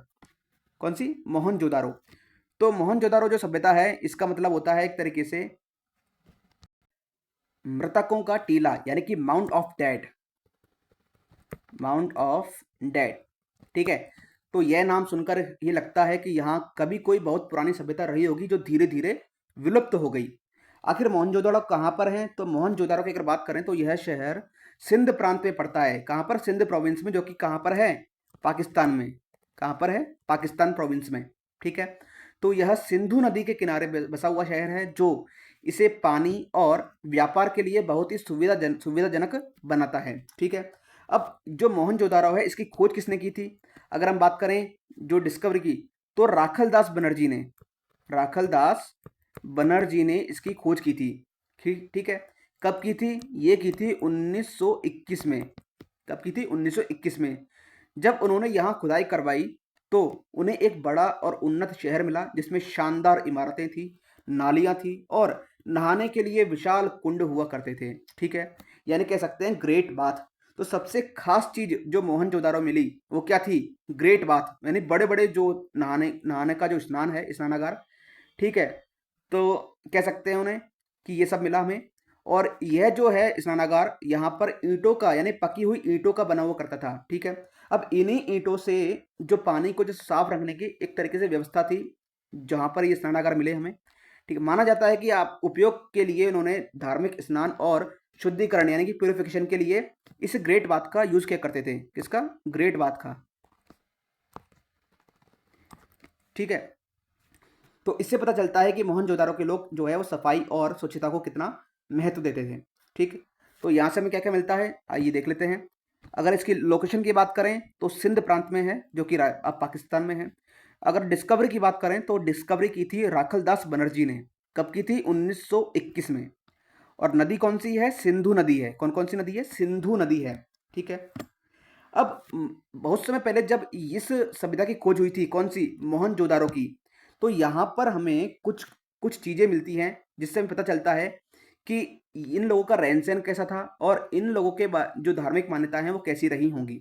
कौन सी? मोहनजोदारो। तो मोहनजोदारो जो सभ्यता है इसका मतलब होता है एक तरीके से मृतकों का टीला, यानी कि mount of dead, mount of dead. ठीक है, तो यह नाम सुनकर ये लगता है कि यहाँ कभी कोई बहुत पुरानी सभ्यता रही होगी जो धीरे धीरे विलुप्त हो गई। आखिर मोहनजोदारो कहाँ पर है? तो मोहनजोदारो की अगर बात करें तो यह शहर सिंध प्रांत में पड़ता है। कहाँ पर? सिंध प्रोविंस में, जो कि कहाँ पर है? पाकिस्तान में। कहाँ पर है? पाकिस्तान प्रोविंस में। ठीक है, तो यह सिंधु नदी के किनारे बसा हुआ शहर है, जो इसे पानी और व्यापार के लिए बहुत ही सुविधाजनक बनाता है। ठीक है, अब जो मोहनजोदारो है इसकी खोज किसने की थी? अगर हम बात करें जो डिस्कवरी की, तो राखलदास बनर्जी ने, राखलदास बनर्जी ने इसकी खोज की थी। ठीक ठीक है, कब की थी? ये की थी 1921 में। कब की थी? 1921 में। जब उन्होंने यहाँ खुदाई करवाई तो उन्हें एक बड़ा और उन्नत शहर मिला जिसमें शानदार इमारतें थी, नालियाँ थी और नहाने के लिए विशाल कुंड हुआ करते थे। ठीक है, यानी कह सकते हैं ग्रेट बाथ। तो सबसे खास चीज जो मोहनजोदारो मिली वो क्या थी? ग्रेट बाथ, यानी बड़े बड़े जो नहाने नहाने का जो स्नान है, स्नानागार। ठीक है, तो कह सकते हैं उन्हें कि ये सब मिला हमें। और यह जो है स्नानागार यहाँ पर ईंटों का, यानी पकी हुई ईंटों का बना हुआ करता था। ठीक है, अब इन्हीं ईंटों से जो पानी को जो साफ रखने की एक तरीके से व्यवस्था थी जहाँ पर ये स्नानागार मिले हमें। ठीक है, माना जाता है कि आप उपयोग के लिए उन्होंने धार्मिक स्नान और शुद्धिकरण यानी कि प्यूरिफिकेशन के लिए इस ग्रेट बाथ का यूज किया करते थे। किसका? ग्रेट बाथ का। ठीक है, तो इससे पता चलता है कि मोहनजोदारो के लोग जो है वो सफाई और स्वच्छता को कितना महत्व देते थे। ठीक, तो यहाँ से हमें क्या क्या मिलता है आइए देख लेते हैं। अगर इसकी लोकेशन की बात करें तो सिंध प्रांत में है, जो कि अब पाकिस्तान में है। अगर डिस्कवरी की बात करें तो डिस्कवरी की थी राखलदास बनर्जी ने। कब की थी? 1921 में। और नदी कौन सी है? सिंधु नदी है। कौन कौन सी नदी है? सिंधु नदी है। ठीक है, अब बहुत समय पहले जब इस सभ्यता की खोज हुई थी, कौन सी? मोहनजोदारो की, तो यहाँ पर हमें कुछ कुछ चीज़ें मिलती हैं जिससे हमें पता चलता है कि इन लोगों का रहन सहन कैसा था और इन लोगों के जो धार्मिक मान्यताएं हैं वो कैसी रही होंगी।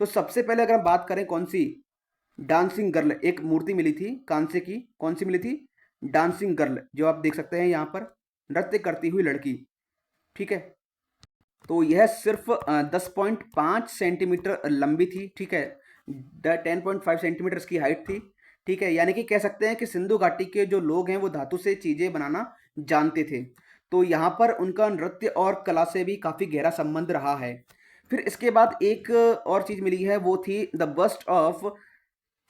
तो सबसे पहले अगर हम बात करें कौन सी? डांसिंग गर्ल, एक मूर्ति मिली थी कांसे की। कौन सी मिली थी? डांसिंग गर्ल, जो आप देख सकते हैं यहाँ पर, नृत्य करती हुई लड़की। ठीक है, तो यह सिर्फ 10.5 सेंटीमीटर लंबी थी। ठीक है, 10.5 सेंटीमीटर इसकी हाइट थी। ठीक है, यानी कि कह सकते हैं कि सिंधु घाटी के जो लोग हैं वो धातु से चीज़ें बनाना जानते थे। तो यहाँ पर उनका नृत्य और कला से भी काफ़ी गहरा संबंध रहा है। फिर इसके बाद एक और चीज़ मिली है, वो थी the bust of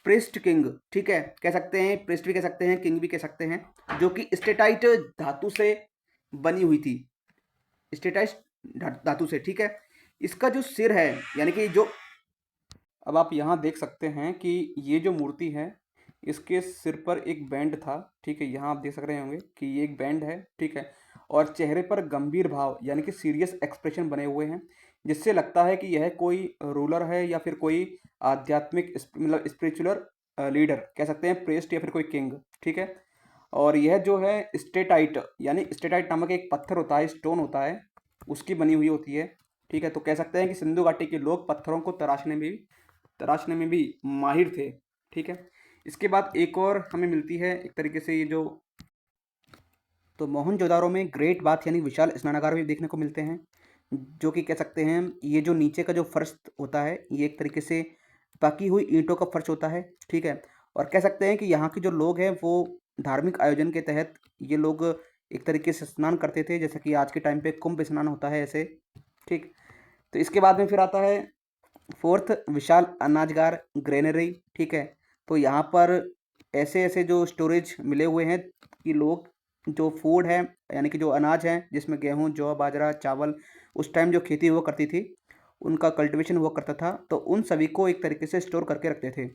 priest king. ठीक है, कह सकते हैं प्रेस्ट भी कह सकते हैं, किंग भी कह सकते हैं, जो कि स्टेटाइट धातु से बनी हुई थी। स्टेटाइट धातु से। ठीक है, इसका जो सिर है, यानी कि जो अब आप यहाँ देख सकते हैं कि ये जो मूर्ति है इसके सिर पर एक बैंड था। ठीक है, यहाँ आप देख सक रहे होंगे कि ये एक बैंड है। ठीक है, और चेहरे पर गंभीर भाव यानी कि सीरियस एक्सप्रेशन बने हुए हैं, जिससे लगता है कि यह कोई रूलर है या फिर कोई आध्यात्मिक मतलब स्पिरिचुअल लीडर कह सकते हैं, प्रेस्ट या फिर कोई किंग। ठीक है, और यह जो है स्टेटाइट, यानी स्टेटाइट नामक एक पत्थर होता है, स्टोन होता है, उसकी बनी हुई होती है। ठीक है, तो कह सकते हैं कि सिंधु घाटी के लोग पत्थरों को तराशने में भी माहिर थे। ठीक है, इसके बाद एक और हमें मिलती है एक तरीके से ये जो, तो मोहनजोदारो में ग्रेट बाथ यानी विशाल स्नानागार भी देखने को मिलते हैं, जो कि कह सकते हैं ये जो नीचे का जो फर्श होता है ये एक तरीके से पकी हुई ईंटों का फर्श होता है। ठीक है, और कह सकते हैं कि यहाँ के जो लोग हैं वो धार्मिक आयोजन के तहत ये लोग एक तरीके से स्नान करते थे, जैसे कि आज के टाइम पे कुंभ स्नान होता है ऐसे। ठीक, तो इसके बाद में फिर आता है फोर्थ, विशाल अनाजगार ग्रेनरी। ठीक है, तो यहाँ पर ऐसे ऐसे जो स्टोरेज मिले हुए हैं कि लोग जो फूड है यानी कि जो अनाज है जिसमें गेहूँ, जौ, बाजरा, चावल, उस टाइम जो खेती हुआ करती थी उनका कल्टीवेशन हुआ करता था, तो उन सभी को एक तरीके से स्टोर करके रखते थे।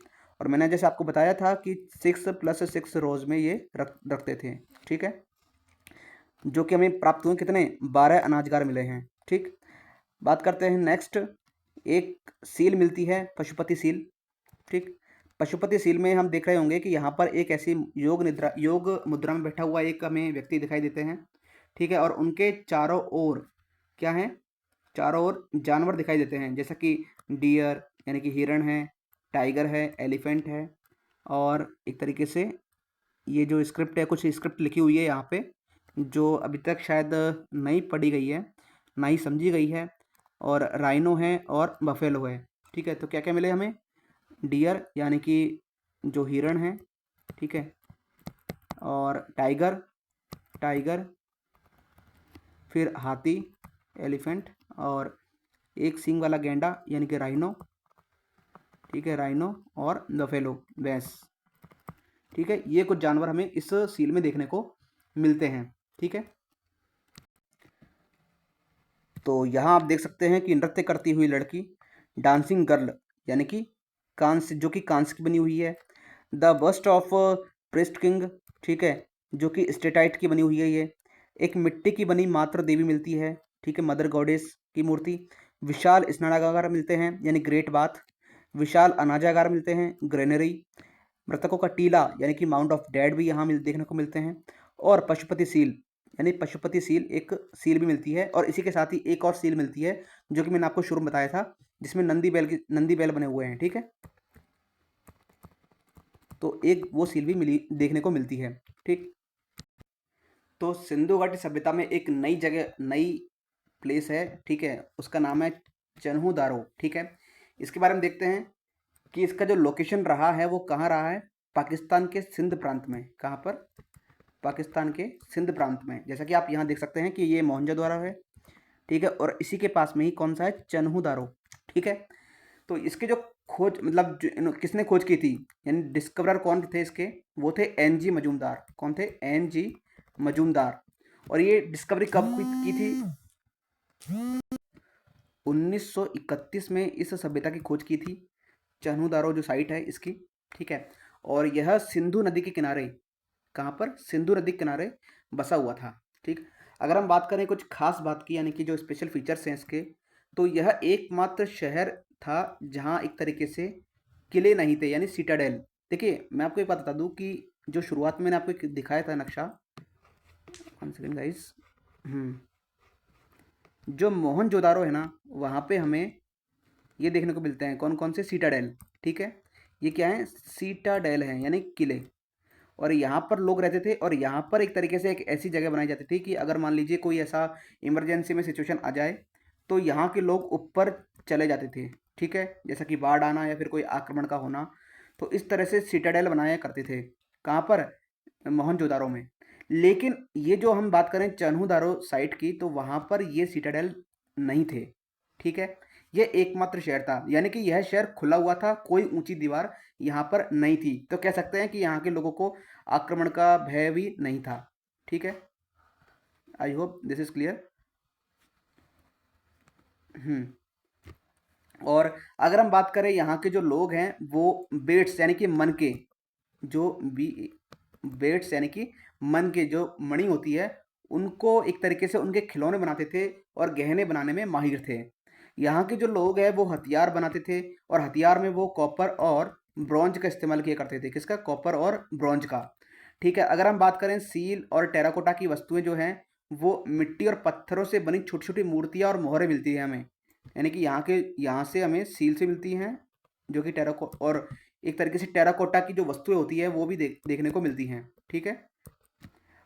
और मैंने जैसे आपको बताया था कि 6+6 रोज़ में ये रखते थे। ठीक है, जो कि हमें प्राप्त हुए कितने? 12 अनाजगार मिले हैं। ठीक, बात करते हैं नेक्स्ट, एक सील मिलती है, पशुपति सील। ठीक, पशुपति सील में हम देख रहे होंगे कि यहाँ पर एक ऐसी योग मुद्रा में बैठा हुआ एक हमें व्यक्ति दिखाई देते हैं। ठीक है, और उनके चारों ओर क्या हैं, चारों ओर जानवर दिखाई देते हैं, जैसा कि डियर यानी कि हिरण है, टाइगर है, एलिफेंट है, और एक तरीके से ये जो स्क्रिप्ट है, कुछ स्क्रिप्ट लिखी हुई है यहाँ पे जो अभी तक शायद नहीं पढ़ी गई है, ना ही समझी गई है। और राइनो है और बफेलो है। ठीक है, तो क्या क्या मिले हमें, डियर यानी कि जो हिरण है, ठीक है, और टाइगर, टाइगर, फिर हाथी, एलिफेंट, और एक सींग वाला गेंडा यानी कि राइनो, ठीक है, राइनो, और बफेलो भैंस। ठीक है, ये कुछ जानवर हमें इस सील में देखने को मिलते हैं। ठीक है, तो यहाँ आप देख सकते हैं कि नृत्य करती हुई लड़की, डांसिंग गर्ल, यानी कि कांस्य, जो कि कांस्य की बनी हुई है। The bust of priest king, ठीक है, जो कि स्टेटाइट की बनी हुई है ये। एक मिट्टी की बनी मातृ देवी मिलती है, ठीक है, मदर गॉडेस की मूर्ति। विशाल स्नानागार मिलते हैं यानी ग्रेट बाथ। विशाल अनाजागार मिलते हैं, ग्रेनरी। मृतकों का टीला यानी कि माउंट ऑफ डेड भी यहाँ देखने को मिलते हैं। और पशुपति सील यानी पशुपति सील, एक सील भी मिलती है। और इसी के साथ ही एक और सील मिलती है जो कि मैंने आपको शुरू में बताया था, जिसमें नंदी बैल बने हुए हैं। ठीक है, तो एक वो सील भी मिली देखने को मिलती है। ठीक, तो सिंधु घाटी सभ्यता में एक नई जगह, नई प्लेस है, ठीक है, उसका नाम है चन्हू दारो। ठीक है, इसके बारे में देखते हैं कि इसका जो लोकेशन रहा है वो कहाँ रहा है, पाकिस्तान के सिंध प्रांत में। कहाँ पर, पाकिस्तान के सिंध प्रांत में। जैसा कि आप यहाँ देख सकते हैं कि ये मोहनजोदड़ो है, ठीक है, और इसी के पास में ही कौन सा है, चन्हू दारो। ठीक है, तो इसके जो खोज, मतलब किसने खोज की थी, यानी डिस्कवरर कौन थे इसके, वो थे एन जी मजूमदार। कौन थे, एन जी मजूमदार। और ये डिस्कवरी कब की थी, 1931 में इस सभ्यता की खोज की थी, चन्हू दारो जो साइट है इसकी। ठीक है, और यह सिंधु नदी के किनारे, कहाँ पर, सिंधु नदी के किनारे बसा हुआ था। ठीक, अगर हम बात करें कुछ खास बात की, यानी कि जो स्पेशल फीचर्स हैं इसके, तो यह एकमात्र शहर था जहाँ एक तरीके से किले नहीं थे, यानी सिटाडेल। देखिए, मैं आपको एक बात बता दूँ कि जो शुरुआत में मैंने आपको एक दिखाया था नक्शा, वन सेकेंड गाइस, जो मोहनजोदारो है ना, वहाँ पे हमें ये देखने को मिलते हैं कौन कौन से, सिटाडेल। ठीक है, ये क्या है, सिटाडेल है यानी किले। और यहाँ पर लोग रहते थे, और यहाँ पर एक तरीके से एक ऐसी जगह बनाई जाती थी कि अगर मान लीजिए कोई ऐसा इमरजेंसी में सिचुएशन आ जाए तो यहाँ के लोग ऊपर चले जाते थे। ठीक है, जैसा कि बाढ़ आना या फिर कोई आक्रमण का होना, तो इस तरह से सिटाडेल बनाया करते थे। कहाँ पर, मोहनजोदारो में। लेकिन ये जो हम बात करें चन्हूदारो साइट की, तो वहाँ पर ये सिटाडेल नहीं थे। ठीक है, ये एकमात्र शहर था, यानी कि यह शहर खुला हुआ था, कोई ऊंची दीवार यहाँ पर नहीं थी। तो कह सकते हैं कि यहाँ के लोगों को आक्रमण का भय भी नहीं था। ठीक है, I hope this is clear. और अगर हम बात करें यहाँ के जो लोग हैं वो बेट्स यानी कि मन के, जो बी बेट्स यानी कि मन के जो मणि होती है, उनको एक तरीके से उनके खिलौने बनाते थे और गहने बनाने में माहिर थे। यहाँ के जो लोग हैं वो हथियार बनाते थे, और हथियार में वो कॉपर और ब्रॉन्ज का इस्तेमाल किया करते थे। किसका, कॉपर और ब्रॉन्ज का। ठीक है, अगर हम बात करें सील और टेराकोटा की वस्तुएं जो हैं, वो मिट्टी और पत्थरों से बनी छोटी छोटी मूर्तियाँ और मोहरें मिलती हैं हमें, यानी कि यहाँ से हमें सील से मिलती हैं, जो कि टेराको और एक तरीके से टेराकोटा की जो वस्तुएं होती है वो भी देखने को मिलती हैं। ठीक है,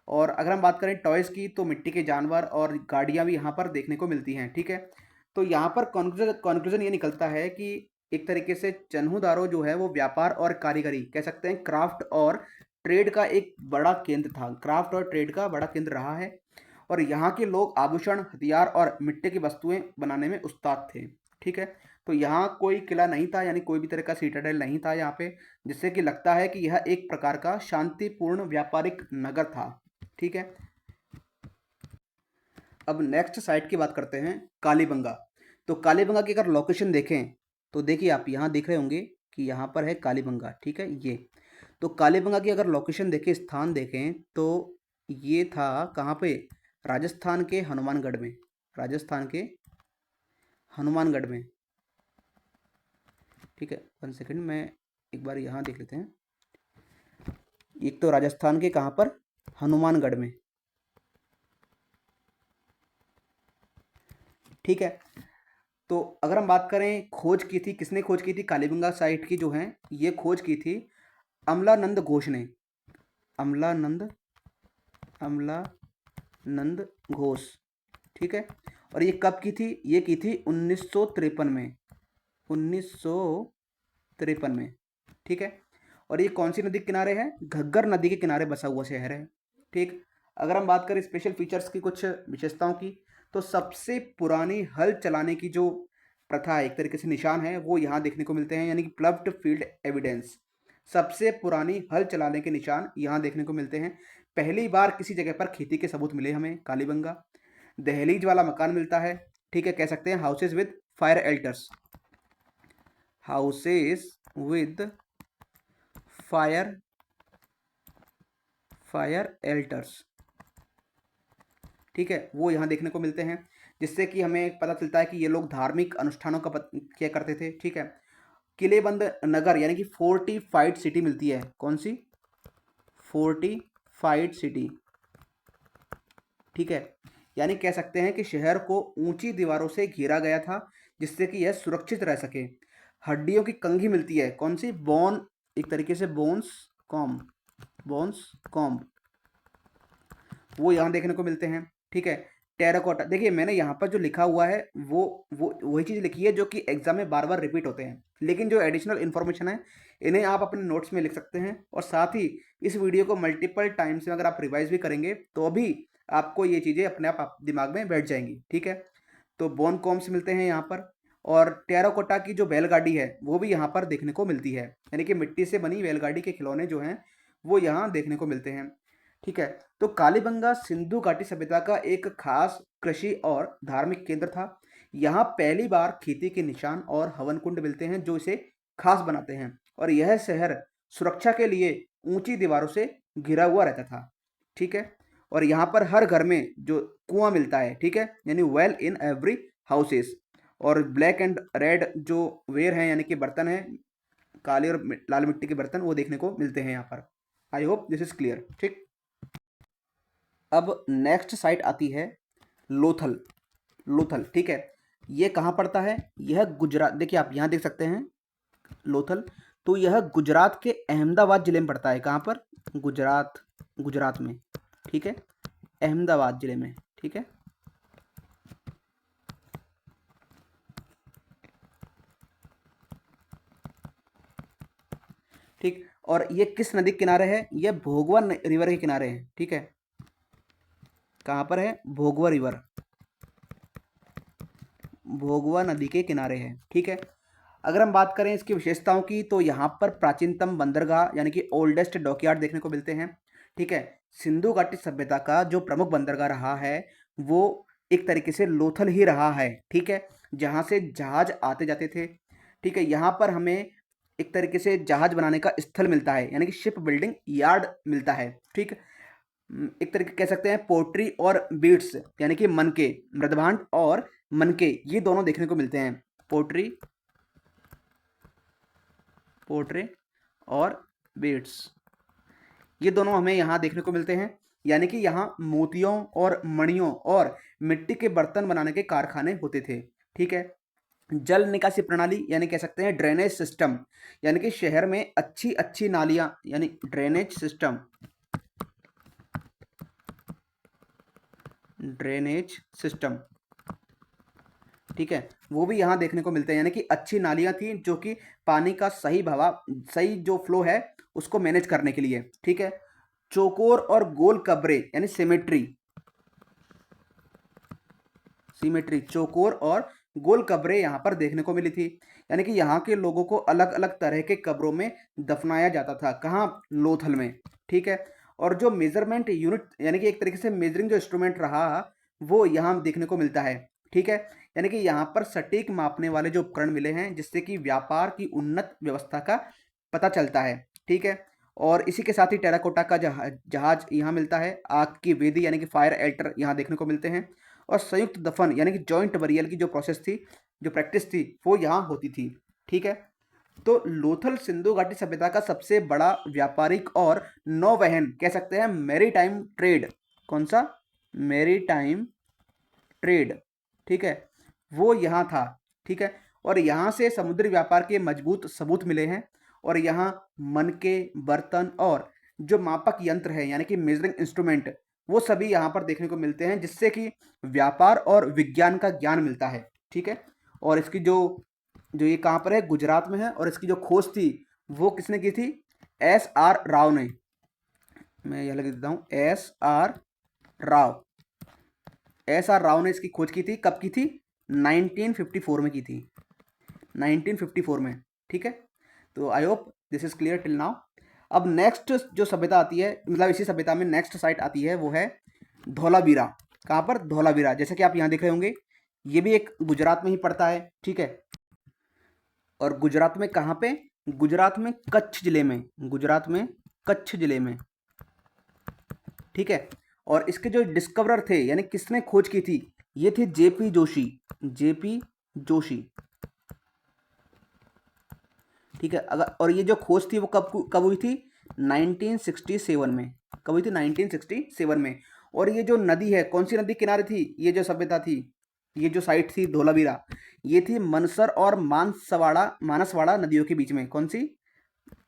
और अगर हम बात करें टॉयज़ की, तो मिट्टी के जानवर और गाड़ियाँ भी यहाँ पर देखने को मिलती हैं। ठीक है, तो यहाँ पर कॉन्क्लूजन ये निकलता है कि एक तरीके से चन्हूदारो जो है वो व्यापार और कारीगरी, कह सकते हैं क्राफ्ट और ट्रेड का एक बड़ा केंद्र था, क्राफ्ट और ट्रेड का बड़ा केंद्र रहा है। और यहाँ के लोग आभूषण, हथियार और मिट्टी की वस्तुएं बनाने में उस्ताद थे। ठीक है, तो यहाँ कोई किला नहीं था, यानी कोई भी तरह का सीटाडेल नहीं था यहाँ पे, जिससे कि लगता है कि यह एक प्रकार का शांतिपूर्ण व्यापारिक नगर था। ठीक है, अब नेक्स्ट साइट की बात करते हैं, कालीबंगा। तो कालीबंगा की अगर लोकेशन देखें, तो देखिए आप यहाँ देख रहे होंगे कि यहाँ पर है कालीबंगा। ठीक है, ये तो कालीबंगा की अगर लोकेशन देखें, स्थान देखें, तो ये था कहाँ पे, राजस्थान के हनुमानगढ़ में, राजस्थान के हनुमानगढ़ में। ठीक है, वन सेकंड, मैं एक बार यहाँ देख लेते हैं। एक तो राजस्थान के कहाँ पर, हनुमानगढ़ में। ठीक है। तो अगर हम बात करें खोज की थी, किसने खोज की थी कालीबंगा साइट की जो है, ये खोज की थी अमलानंद घोष ने। अमलानंद अमलानंद घोष, ठीक है। और ये कब की थी? ये की थी 1953 में, 1953 में, ठीक है। और ये कौन सी नदी के किनारे है? घग्गर नदी के किनारे बसा हुआ शहर है, ठीक। अगर हम बात करें स्पेशल फीचर्स की, कुछ विशेषताओं की, तो सबसे पुरानी हल चलाने की जो प्रथा है, एक तरीके से निशान है, वो यहाँ देखने को मिलते हैं, यानी कि प्लव्ड फील्ड एविडेंस। सबसे पुरानी हल चलाने के निशान यहाँ देखने को मिलते हैं। पहली बार किसी जगह पर खेती के सबूत मिले हमें कालीबंगा। दहलीज वाला मकान मिलता है, ठीक है, कह सकते हैं houses with fire एल्टर्स, houses with fire एल्टर्स, ठीक है, वो यहाँ देखने को मिलते हैं, जिससे कि हमें पता चलता है कि ये लोग धार्मिक अनुष्ठानों का किया करते थे, ठीक है। किलेबंद नगर यानी कि फोर्टिफाइड सिटी मिलती है, कौन सी? फोर्टिफाइड सिटी, ठीक है। यानी कह सकते हैं कि शहर को ऊंची दीवारों से घेरा गया था, जिससे कि यह सुरक्षित रह सके। हड्डियों की कंघी मिलती है, कौन सी? बोन, एक तरीके से बोन्स कॉम्ब, वो यहाँ देखने को मिलते हैं, ठीक है। टेराकोटा, देखिए मैंने यहाँ पर जो लिखा हुआ है वो वही चीज़ लिखी है जो कि एग्जाम में बार बार रिपीट होते हैं, लेकिन जो एडिशनल इन्फॉर्मेशन है इन्हें आप अपने नोट्स में लिख सकते हैं, और साथ ही इस वीडियो को मल्टीपल टाइम्स में अगर आप रिवाइज भी करेंगे तो भी आपको ये चीज़ें अपने आप दिमाग में बैठ जाएंगी, ठीक है। तो बोन कॉम्स मिलते हैं यहाँ पर, और टेराकोटा की जो बैलगाड़ी है वो भी यहाँ पर देखने को मिलती है, यानी कि मिट्टी से बनी बैलगाड़ी के खिलौने जो हैं वो यहाँ देखने को मिलते हैं, ठीक है। तो कालीबंगा सिंधु घाटी सभ्यता का एक खास कृषि और धार्मिक केंद्र था। यहाँ पहली बार खेती के निशान और हवन कुंड मिलते हैं जो इसे खास बनाते हैं, और यह शहर सुरक्षा के लिए ऊंची दीवारों से घिरा हुआ रहता था, ठीक है। और यहाँ पर हर घर में जो कुआं मिलता है, ठीक है, यानी वेल इन एवरी हाउसेस। और ब्लैक एंड रेड जो वेयर हैं यानी कि बर्तन हैं, काले और लाल मिट्टी के बर्तन, वो देखने को मिलते हैं यहाँ पर। I hope this is clear, ठीक। अब नेक्स्ट साइट आती है लोथल। लोथल, ठीक है, ये कहाँ पड़ता है? यह गुजरात, देखिए आप यहाँ देख सकते हैं लोथल, तो यह गुजरात के अहमदाबाद जिले में पड़ता है। कहाँ पर? गुजरात में, ठीक है, अहमदाबाद जिले में, ठीक है। ठीक, और ये किस नदी के किनारे है? ये भोगवा रिवर के किनारे है, ठीक है। कहाँ पर है? भोगवा रिवर, भोगवा नदी के किनारे है, ठीक है। अगर हम बात करें इसकी विशेषताओं की, तो यहाँ पर प्राचीनतम बंदरगाह यानी कि ओल्डेस्ट डॉकयार्ड देखने को मिलते हैं, ठीक है। सिंधु घाटी सभ्यता का जो प्रमुख बंदरगाह रहा है वो एक तरीके से लोथल ही रहा है, ठीक है, जहाँ से जहाज आते जाते थे, ठीक है। यहाँ पर हमें एक तरीके से जहाज बनाने का स्थल मिलता है, यानी कि शिप बिल्डिंग यार्ड मिलता है, ठीक। एक तरीके कह सकते हैं पोट्री और बीट्स, यानी कि मनके, मृदभांड और मनके, ये दोनों देखने को मिलते हैं। पोट्री और बीट्स, ये दोनों हमें यहाँ देखने को मिलते हैं, यानी कि यहाँ मोतियों और मणियों और मिट्टी के बर्तन बनाने के कारखाने होते थे, ठीक है। जल निकासी प्रणाली यानी कह सकते हैं ड्रेनेज सिस्टम, यानी कि शहर में अच्छी अच्छी नालियाँ, यानी ड्रेनेज सिस्टम, ठीक है, वो भी यहाँ देखने को मिलते हैं, यानी कि अच्छी नालियाँ थी जो कि पानी का सही बहाव, सही जो फ्लो है उसको मैनेज करने के लिए, ठीक है। चौकोर और गोल कब्रे यानी सिमेट्री, चौकोर और गोल कब्रें यहाँ पर देखने को मिली थी, यानी कि यहाँ के लोगों को अलग अलग तरह के कब्रों में दफनाया जाता था। कहाँ? लोथल में, ठीक है। और जो मेजरमेंट यूनिट यानी कि एक तरीके से मेजरिंग जो इंस्ट्रूमेंट रहा वो यहाँ देखने को मिलता है, ठीक है। यानी कि यहाँ पर सटीक मापने वाले जो उपकरण मिले हैं जिससे कि व्यापार की उन्नत व्यवस्था का पता चलता है, ठीक है। और इसी के साथ ही टेराकोटा का जहाज यहाँ मिलता है, आग की वेदी यानी कि फायर एल्टर यहाँ देखने को मिलते हैं, और संयुक्त दफन यानी कि जॉइंट बरियल की जो प्रोसेस थी, जो प्रैक्टिस थी, वो यहाँ होती थी, ठीक है। तो लोथल सिंधु घाटी सभ्यता का सबसे बड़ा व्यापारिक और नौवहन कह सकते हैं मैरीटाइम ट्रेड, कौन सा? मैरीटाइम ट्रेड, ठीक है, वो यहाँ था, ठीक है। और यहाँ से समुद्री व्यापार के मजबूत सबूत मिले हैं। और यहाँ मनके, बर्तन और जो मापक यंत्र है यानी कि मेजरिंग इंस्ट्रूमेंट, वो सभी यहाँ पर देखने को मिलते हैं, जिससे कि व्यापार और विज्ञान का ज्ञान मिलता है, ठीक है। और इसकी जो जो ये कहाँ पर है, गुजरात में है। और इसकी जो खोज थी वो किसने की थी, एस आर राव ने। मैं यह लिख देता हूँ, राव एस आर राव ने इसकी खोज की थी। कब की थी, 1954 में की थी, 1954 में, ठीक है। तो I hope this is clear till now. अब नेक्स्ट जो सभ्यता आती है, मतलब इसी सभ्यता में नेक्स्ट साइट आती है, वो है धौलावीरा। कहाँ पर, धौलावीरा, जैसे कि आप यहाँ देख रहे होंगे, ये भी एक गुजरात में ही पड़ता है, ठीक है। और गुजरात में कहाँ पे, गुजरात में कच्छ जिले में, गुजरात में कच्छ जिले में, ठीक है। और इसके जो डिस्कवरर थे यानी किसने खोज की थी, ये थे जेपी जोशी, जेपी जोशी, ठीक है। अगर और ये जो खोज थी वो कब कब हुई थी, 1967 में। कब हुई थी, 1967 में। और ये जो नदी है, कौन सी नदी किनारे थी ये जो सभ्यता थी, ये जो साइट थी धोलावीरा, ये थी मनसर और मानसवाड़ा नदियों के बीच में। कौन सी,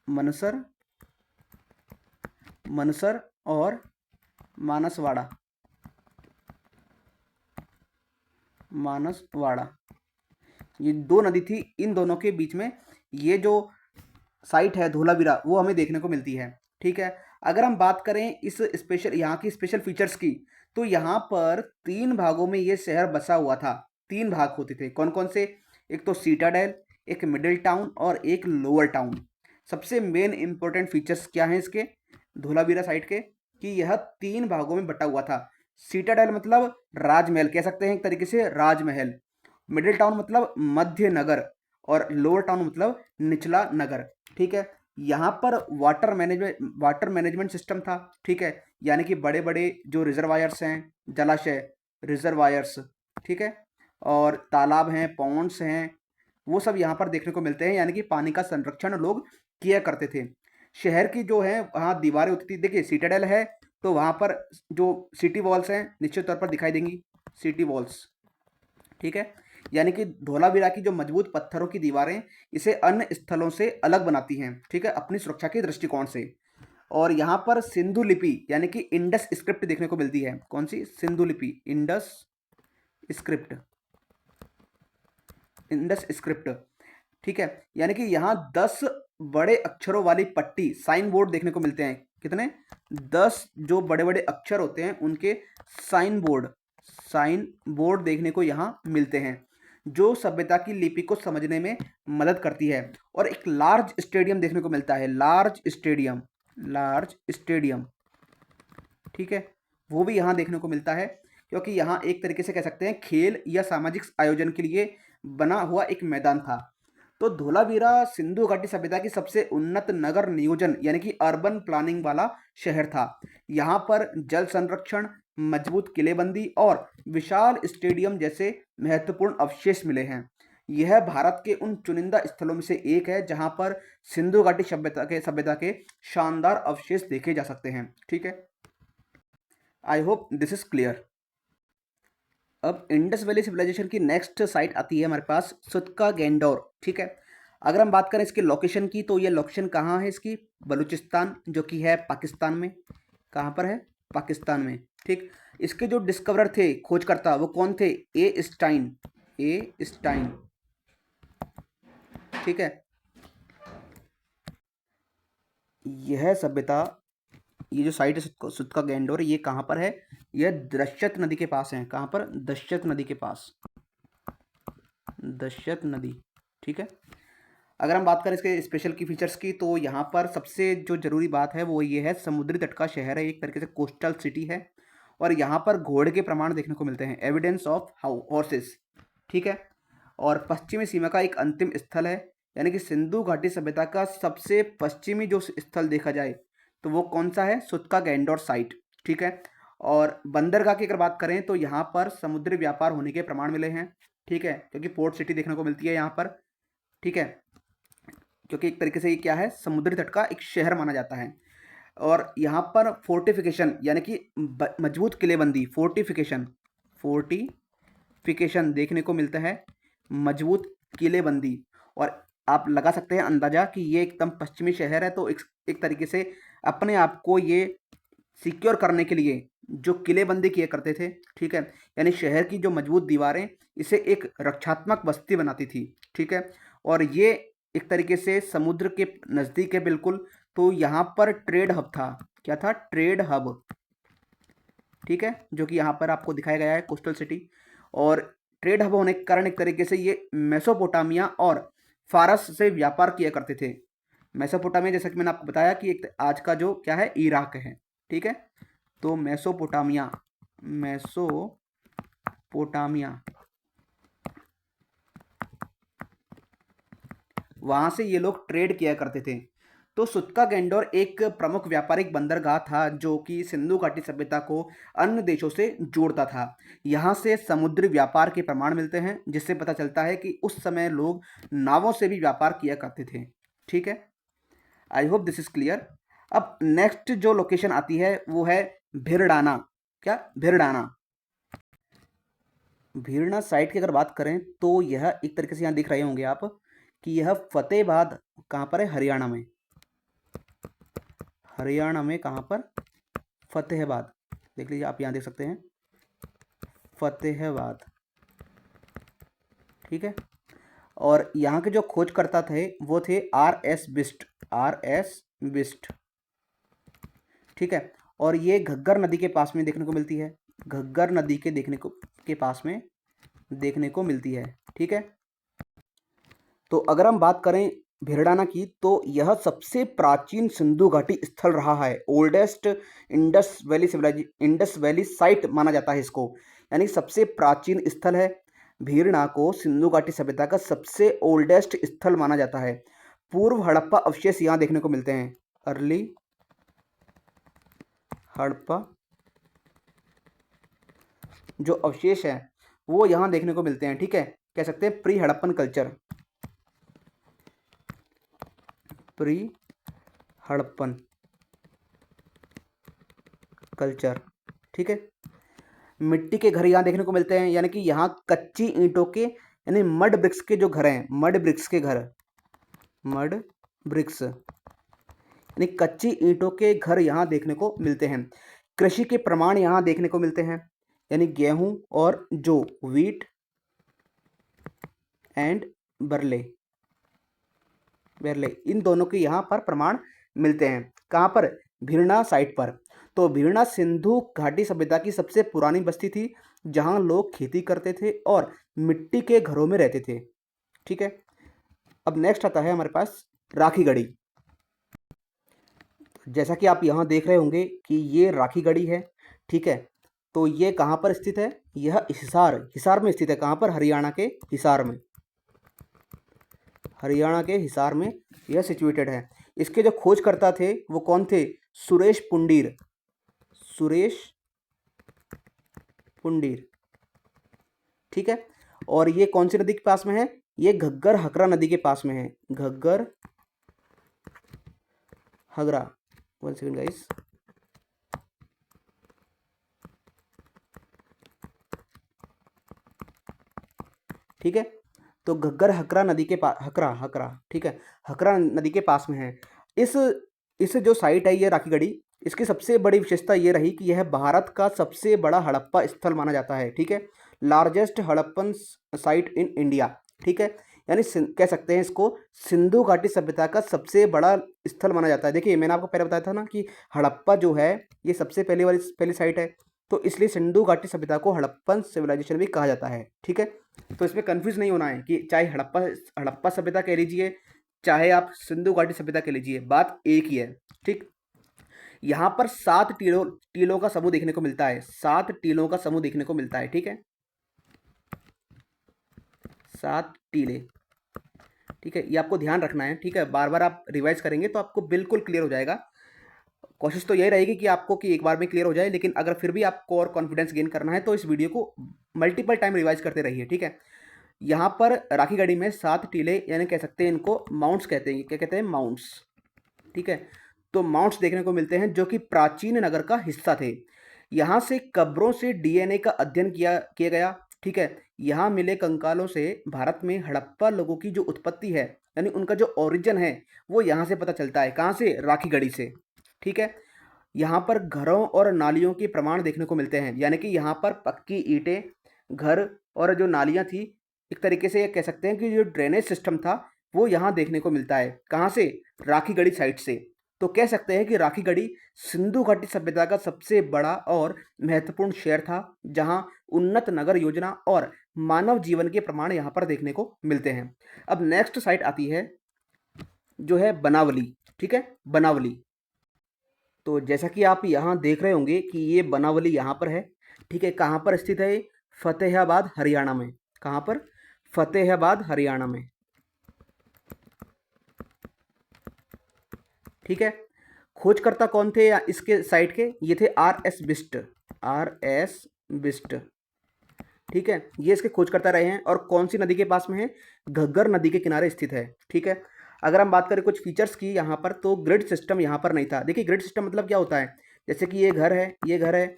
मनसर मनसर और मानसवाड़ा, मानसवाड़ा, ये दो नदी थी, इन दोनों के बीच में ये जो साइट है धोलावीरा, वो हमें देखने को मिलती है, ठीक है। अगर हम बात करें इस स्पेशल, यहाँ की स्पेशल फीचर्स की, तो यहाँ पर 3 भागों में ये शहर बसा हुआ था। 3 भाग होते थे, कौन कौन से, एक तो सीटाडेल, एक मिडिल टाउन और एक लोअर टाउन। सबसे मेन इंपॉर्टेंट फीचर्स क्या हैं इसके, धोलावीरा साइट के, कि यह 3 भागों में बटा हुआ था। सीटाडेल मतलब राजमहल, कह सकते हैं एक तरीके से राजमहल। मिडिल टाउन मतलब मध्य नगर। और लोअर टाउन मतलब निचला नगर, ठीक है। यहाँ पर वाटर मैनेजमेंट सिस्टम था, ठीक है। यानी कि बड़े बड़े जो रिजर्वायर्स हैं, जलाशय, रिजर्वायर्स, ठीक है, और तालाब हैं, पॉन्ड्स हैं, वो सब यहाँ पर देखने को मिलते हैं। यानी कि पानी का संरक्षण लोग किया करते थे। शहर की जो है वहाँ दीवारें होती थी, देखिए सिटाडेल है तो वहाँ पर जो सिटी वॉल्स हैं निश्चित तौर पर दिखाई देंगी, सिटी वॉल्स, ठीक है। यानी कि धोलावीरा की जो मजबूत पत्थरों की दीवारें इसे अन्य स्थलों से अलग बनाती हैं, ठीक है, अपनी सुरक्षा के दृष्टिकोण से। और यहाँ पर सिंधु लिपि यानी कि इंडस स्क्रिप्ट देखने को मिलती है। कौन सी, सिंधु लिपि, इंडस स्क्रिप्ट, इंडस स्क्रिप्ट, ठीक है। यानी कि यहाँ 10 बड़े अक्षरों वाली पट्टी, साइन बोर्ड देखने को मिलते हैं। कितने, 10 जो बड़े बड़े अक्षर होते हैं उनके साइन बोर्ड देखने को यहाँ मिलते हैं, जो सभ्यता की लिपि को समझने में मदद करती है। और एक लार्ज स्टेडियम देखने को मिलता है, लार्ज स्टेडियम, ठीक है, वो भी यहाँ देखने को मिलता है। क्योंकि यहाँ एक तरीके से कह सकते हैं खेल या सामाजिक आयोजन के लिए बना हुआ एक मैदान था। तो धोलावीरा सिंधु घाटी सभ्यता की सबसे उन्नत नगर नियोजन यानी कि अर्बन प्लानिंग वाला शहर था। यहाँ पर जल संरक्षण, मजबूत किलेबंदी और विशाल स्टेडियम जैसे महत्वपूर्ण अवशेष मिले हैं। यह भारत के उन चुनिंदा स्थलों में से एक है जहाँ पर सिंधु घाटी सभ्यता के शानदार अवशेष देखे जा सकते हैं, ठीक है। I hope this is clear. अब इंडस वैली सिविलाइजेशन की नेक्स्ट साइट आती है हमारे पास, सुतका गेंडोर, ठीक है। अगर हम बात करें इसके लोकेशन की, तो ये लोकेशन कहाँ है इसकी, बलूचिस्तान, जो कि है पाकिस्तान में। कहाँ पर है, पाकिस्तान में, ठीक। इसके जो डिस्कवरर थे, खोजकर्ता, वो कौन थे, ए स्टाइन, ठीक है। यह सभ्यता, ये जो साइट है सुतका गेंडोर, ये कहाँ पर है, यह दशरथ नदी के पास है। कहाँ पर, दशरथ नदी के पास, दशरथ नदी, ठीक है। अगर हम बात करें इसके स्पेशल की फीचर्स की, तो यहाँ पर सबसे जो जरूरी बात है वो ये है, समुद्री तट का शहर है, एक तरीके से कोस्टल सिटी है। और यहाँ पर घोड़े के प्रमाण देखने को मिलते हैं, एविडेंस ऑफ हॉर्सेस, ठीक है। और पश्चिमी सीमा का एक अंतिम स्थल है, यानी कि सिंधु घाटी सभ्यता का सबसे पश्चिमी जो स्थल देखा जाए तो वो कौन सा है, सुतका गैंडोर साइट, ठीक है। और बंदरगाह की अगर बात करें तो यहाँ पर समुद्री व्यापार होने के प्रमाण मिले हैं, ठीक है, क्योंकि पोर्ट सिटी देखने को मिलती है यहाँ पर, ठीक है। क्योंकि एक तरीके से ये क्या है, समुद्री तट का एक शहर माना जाता है। और यहाँ पर फोर्टिफिकेशन यानी कि मजबूत किलेबंदी, फोर्टिफिकेशन, फोर्टिफिकेशन देखने को मिलता है, मजबूत किलेबंदी। और आप लगा सकते हैं अंदाजा कि ये एकदम पश्चिमी शहर है, तो एक तरीके से अपने आप को ये सिक्योर करने के लिए जो किलेबंदी किया करते थे, ठीक है, यानी शहर की जो मजबूत दीवारें इसे एक रक्षात्मक बस्ती बनाती थी, ठीक है। और ये एक तरीके से समुद्र के नज़दीक है बिल्कुल, तो यहाँ पर ट्रेड हब था। क्या था? ट्रेड हब, ठीक है, जो कि यहाँ पर आपको दिखाया गया है कोस्टल सिटी। और ट्रेड हब होने के कारण एक तरीके से ये मेसोपोटामिया और फारस से व्यापार किया करते थे। मेसोपोटामिया जैसा कि मैंने आपको बताया कि एक आज का जो क्या है, इराक है, ठीक है। तो मेसोपोटामिया, मेसोपोटामिया, वहां से ये लोग ट्रेड किया करते थे। तो सुत्का गेंडोर एक प्रमुख व्यापारिक बंदरगाह था जो कि सिंधु घाटी सभ्यता को अन्य देशों से जोड़ता था। यहाँ से समुद्री व्यापार के प्रमाण मिलते हैं, जिससे पता चलता है कि उस समय लोग नावों से भी व्यापार किया करते थे, ठीक है। I hope this is clear. अब नेक्स्ट जो लोकेशन आती है वो है भिरडाना। क्या? भिरडाना। भीरना साइट की अगर बात करें तो यह एक तरीके से यहाँ दिख रहे होंगे आप कि यह फतेहाबाद कहाँ पर है? हरियाणा में। हरियाणा में कहाँ पर? फतेहाबाद। देख लीजिए, आप यहाँ देख सकते हैं फतेहाबाद, ठीक है। और यहाँ के जो खोजकर्ता थे वो थे R.S. बिस्ट, R.S. बिस्ट, ठीक है। और ये घग्गर नदी के पास में देखने को मिलती है, घग्गर नदी के पास में देखने को मिलती है, ठीक है। तो अगर हम बात करें भिरडाना की, तो यह सबसे प्राचीन सिंधु घाटी स्थल रहा है। ओल्डेस्ट इंडस वैली साइट माना जाता है इसको, यानी सबसे प्राचीन स्थल है। भीरना को सिंधु घाटी सभ्यता का सबसे ओल्डेस्ट स्थल माना जाता है। पूर्व हड़प्पा अवशेष यहाँ देखने को मिलते हैं। अर्ली हड़प्पा जो अवशेष हैं वो यहाँ देखने को मिलते हैं, ठीक है। कह सकते हैं pre Harappan culture, pre Harappan culture, ठीक है। मिट्टी के घर यहाँ देखने को मिलते हैं, यानी कि यहाँ कच्ची ईंटों के यानी मड ब्रिक्स के जो घर हैं, मड ब्रिक्स के घर, मड ब्रिक्स यानी कच्ची ईंटों के घर यहाँ देखने को मिलते हैं। कृषि के प्रमाण यहाँ देखने को मिलते हैं, यानी गेहूं और जो व्हीट एंड बरले, इन दोनों के यहाँ पर प्रमाण मिलते हैं। कहाँ पर? भिरना साइट पर। तो भिरना सिंधु घाटी सभ्यता की सबसे पुरानी बस्ती थी, जहाँ लोग खेती करते थे और मिट्टी के घरों में रहते थे, ठीक है। अब नेक्स्ट आता है हमारे पास राखीगढ़ी। जैसा कि आप यहाँ देख रहे होंगे कि ये राखीगढ़ी है, ठीक है। तो ये कहाँ पर स्थित है? यह हिसार में स्थित है। कहाँ पर? हरियाणा के हिसार में, हरियाणा के हिसार में यह सिचुएटेड है। इसके जो खोजकर्ता थे वो कौन थे? सुरेश पुंडीर, सुरेश पुंडीर, ठीक है। और ये कौन सी नदी के पास में है? ये घग्गर हकरा नदी के पास में है, घग्गर हगरा। 1 सेकंड गाइस, ठीक है। तो घग्गर हकरा नदी के पास, हकरा, ठीक है, हकरा नदी के पास में है। इस जो साइट है ये राखीगढ़ी, इसकी सबसे बड़ी विशेषता ये रही कि यह भारत का सबसे बड़ा हड़प्पा स्थल माना जाता है, ठीक है। Largest Harappan site in India, ठीक है। यानी कह सकते हैं इसको सिंधु घाटी सभ्यता का सबसे बड़ा स्थल माना जाता है। देखिए, मैंने आपको पहले बताया था ना कि हड़प्पा जो है ये सबसे पहली साइट है, तो इसलिए सिंधु घाटी सभ्यता को हड़प्पन सिविलाइजेशन भी कहा जाता है, ठीक है। तो इसमें कंफ्यूज नहीं होना है कि चाहे हड़प्पा सभ्यता कह लीजिए, चाहे आप सिंधु घाटी सभ्यता कह लीजिए, बात एक ही है, ठीक। यहाँ पर 7 टीलों का समूह देखने को मिलता है, 7 टीलों का समूह देखने को मिलता है, ठीक है, 7 टीले, ठीक है। ये आपको ध्यान रखना है, ठीक है। बार बार आप रिवाइज करेंगे तो आपको बिल्कुल क्लियर हो जाएगा। कोशिश तो यही रहेगी कि आपको कि एक बार में क्लियर हो जाए, लेकिन अगर फिर भी आपको और कॉन्फिडेंस गेन करना है तो इस वीडियो को मल्टीपल टाइम रिवाइज करते रहिए, ठीक है। यहाँ पर राखीगढ़ी में 7 टीले, यानी कह सकते हैं इनको माउंट्स कहते हैं। क्या कहते हैं? माउंट्स, ठीक है। तो माउंट्स देखने को मिलते हैं जो कि प्राचीन नगर का हिस्सा थे। यहाँ से कब्रों से DNA का अध्ययन किया गया, ठीक है, यहाँ मिले कंकालों से भारत में हड़प्पा लोगों की जो उत्पत्ति है, यानी उनका जो ओरिजिन है, वो यहाँ से पता चलता है। कहाँ से? राखीगढ़ी से। ठीक है, यहाँ पर घरों और नालियों के प्रमाण देखने को मिलते हैं, यानी कि यहाँ पर पक्की ईंटें, घर और जो नालियाँ थी, एक तरीके से ये कह सकते हैं कि जो ड्रेनेज सिस्टम था, वो यहाँ देखने को मिलता है। कहाँ से? राखीगढ़ी साइड से। तो कह सकते हैं कि राखीगढ़ी सिंधु घाटी सभ्यता का सबसे बड़ा और महत्वपूर्ण शहर था, जहाँ उन्नत नगर योजना और मानव जीवन के प्रमाण यहाँ पर देखने को मिलते हैं। अब नेक्स्ट साइट आती है जो है बनावली। ठीक है, बनावली। तो जैसा कि आप यहाँ देख रहे होंगे कि ये बनावली यहाँ पर है। ठीक है, कहाँ पर स्थित है? फतेहाबाद हरियाणा में। कहाँ पर? फतेहाबाद हरियाणा में। ठीक है, खोजकर्ता कौन थे इसके साइट के? ये थे R.S. बिस्ट। R.S. बिस्ट। ठीक है, ये इसके खोजकर्ता रहे हैं और कौन सी नदी के पास में है? घग्गर नदी के किनारे स्थित है। ठीक है, अगर हम बात करें कुछ फीचर्स की यहाँ पर, तो ग्रिड सिस्टम यहाँ पर नहीं था। देखिए ग्रिड सिस्टम मतलब क्या होता है? जैसे कि ये घर है, ये घर है,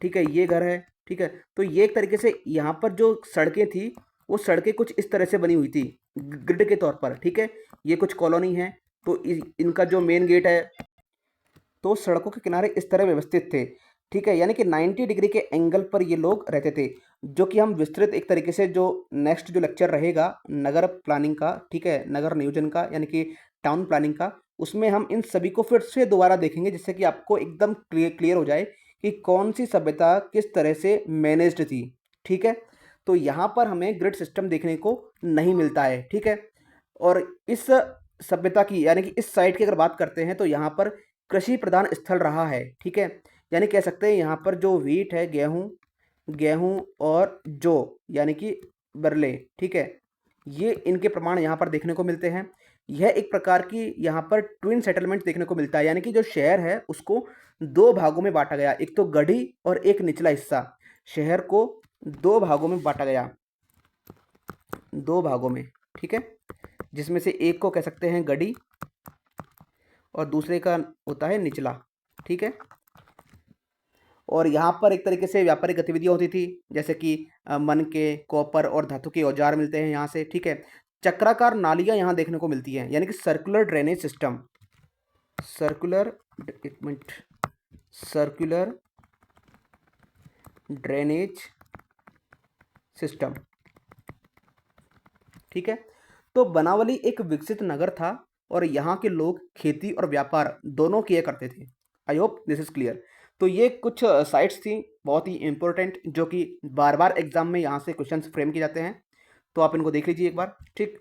ठीक है, ये घर है, ठीक है, तो ये एक तरीके से यहाँ पर जो सड़कें थी, वो सड़कें कुछ इस तरह से बनी हुई थी ग्रिड के तौर पर। ठीक है, ये कुछ कॉलोनी है, तो इनका जो मेन गेट है, तो सड़कों के किनारे इस तरह व्यवस्थित थे। ठीक है, यानी कि 90 डिग्री के एंगल पर ये लोग रहते थे, जो कि हम विस्तृत एक तरीके से जो नेक्स्ट जो लेक्चर रहेगा नगर प्लानिंग का, ठीक है, नगर नियोजन का, यानी कि टाउन प्लानिंग का, उसमें हम इन सभी को फिर से दोबारा देखेंगे, जिससे कि आपको एकदम क्लियर हो जाए कि कौन सी सभ्यता किस तरह से मैनेज्ड थी। ठीक है, तो यहाँ पर हमें ग्रिड सिस्टम देखने को नहीं मिलता है। ठीक है, और इस सभ्यता की, यानी कि इस साइट की अगर बात करते हैं, तो यहाँ पर कृषि प्रधान स्थल रहा है। ठीक है, यानी कह सकते हैं यहाँ पर जो व्हीट है, गेहूँ, गेहूँ और जौ, यानी कि बरले, ठीक है, ये इनके प्रमाण यहाँ पर देखने को मिलते हैं। यह एक प्रकार की यहाँ पर ट्विन सेटलमेंट देखने को मिलता है, यानी कि जो शहर है उसको दो भागों में बांटा गया, एक तो गढ़ी और एक निचला हिस्सा। शहर को दो भागों में बांटा गया, दो भागों में। ठीक है, जिसमें से एक को कह सकते हैं गढ़ी और दूसरे का होता है निचला। ठीक है, और यहाँ पर एक तरीके से व्यापारिक गतिविधियाँ होती थी, जैसे कि मन के, कॉपर और धातु के औजार मिलते हैं यहाँ से। ठीक है, चक्राकार नालियाँ यहाँ देखने को मिलती हैं, यानी कि सर्कुलर ड्रेनेज सिस्टम। सर्कुलर, एक मिनट, सर्कुलर ड्रेनेज सिस्टम। ठीक है, तो बनावली एक विकसित नगर था और यहाँ के लोग खेती और व्यापार दोनों किया करते थे। I hope this is clear. तो ये कुछ साइट्स थी बहुत ही इंपॉर्टेंट, जो कि बार बार एग्जाम में यहाँ से क्वेश्चंस फ्रेम किए जाते हैं, तो आप इनको देख लीजिए एक बार। ठीक,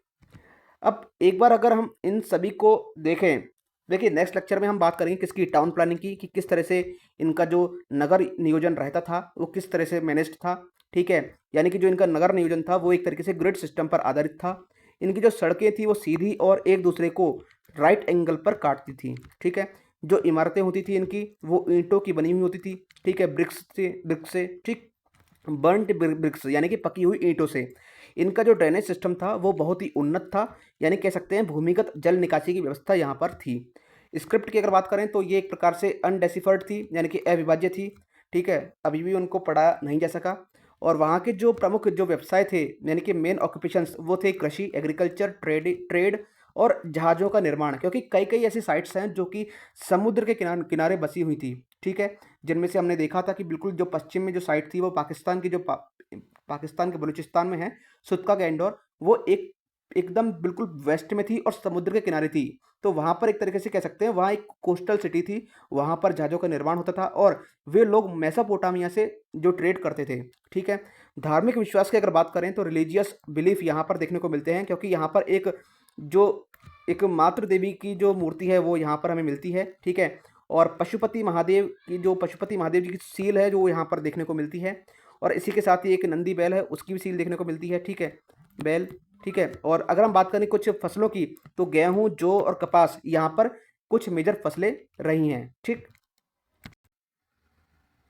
अब एक बार अगर हम इन सभी को देखें, देखिए नेक्स्ट लेक्चर में हम बात करेंगे किसकी? टाउन प्लानिंग की, कि किस तरह से इनका जो नगर नियोजन रहता था वो किस तरह से मैनेज्ड था। ठीक है, यानी कि जो इनका नगर नियोजन था वो एक तरीके से ग्रिड सिस्टम पर आधारित था। इनकी जो सड़कें थी वो सीधी और एक दूसरे को राइट एंगल पर काटती थी। ठीक है, जो इमारतें होती थी इनकी वो ईंटों की बनी हुई होती थी। ठीक है, ब्रिक्स से, ठीक, बर्न्ट ब्रिक्स यानी कि पकी हुई ईंटों से। इनका जो ड्रेनेज सिस्टम था वो बहुत ही उन्नत था, यानी कह सकते हैं भूमिगत जल निकासी की व्यवस्था यहाँ पर थी। स्क्रिप्ट की अगर बात करें तो ये एक प्रकार से अनडेसिफर्ड थी, यानी कि अविभाज्य थी। ठीक है, अभी भी उनको पढ़ा नहीं जा सका। और वहाँ के जो प्रमुख जो व्यवसाय थे, यानी कि मेन ऑक्यूपेशंस, वो थे कृषि, एग्रीकल्चर, ट्रेड और जहाज़ों का निर्माण, क्योंकि कई कई ऐसी साइट्स हैं जो कि समुद्र के किनारे किनारे बसी हुई थी। ठीक है, जिनमें से हमने देखा था कि बिल्कुल जो पश्चिम में जो साइट थी वो पाकिस्तान की जो पाकिस्तान के बलूचिस्तान में है, सुतका गैंडोर, वो एकदम बिल्कुल वेस्ट में थी और समुद्र के किनारे थी। तो वहाँ पर एक तरीके से कह सकते हैं वहाँ एक कोस्टल सिटी थी, वहाँ पर जहाज़ों का निर्माण होता था और वे लोग मेसोपोटामिया से जो ट्रेड करते थे। ठीक है, धार्मिक विश्वास की अगर बात करें तो रिलीजियस बिलीफ यहाँ पर देखने को मिलते हैं, क्योंकि यहाँ पर जो एक मातृ देवी की जो मूर्ति है वो यहाँ पर हमें मिलती है। ठीक है, और पशुपति महादेव जी की सील है जो यहाँ पर देखने को मिलती है, और इसी के साथ ही एक नंदी बैल है उसकी भी सील देखने को मिलती है। ठीक है, बैल। ठीक है, और अगर हम बात करें कुछ फसलों की, तो गेहूं, जौ और कपास यहाँ पर कुछ मेजर फसलें रही हैं। ठीक,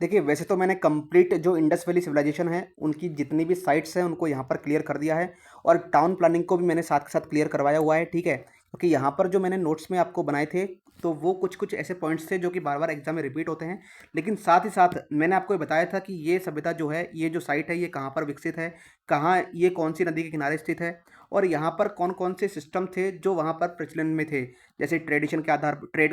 देखिए वैसे तो मैंने कंप्लीट जो इंडस वैली सिविलाइजेशन है उनकी जितनी भी साइट्स हैं उनको यहाँ पर क्लियर कर दिया है, और टाउन प्लानिंग को भी मैंने साथ के साथ क्लियर करवाया हुआ है। ठीक है, ओके, यहाँ पर जो मैंने नोट्स में आपको बनाए थे, तो वो कुछ-कुछ ऐसे पॉइंट्स थे जो कि बार-बार एग्ज़ाम में रिपीट होते हैं। लेकिन साथ ही साथ मैंने आपको ये बताया था कि ये सभ्यता जो है, ये जो साइट है, ये कहाँ पर विकसित है, कहाँ ये कौन-सी नदी के किनारे स्थित है और यहाँ पर कौन-कौन से सिस्टम थे जो वहाँ पर प्रचलन में थे। जैसे ट्रेड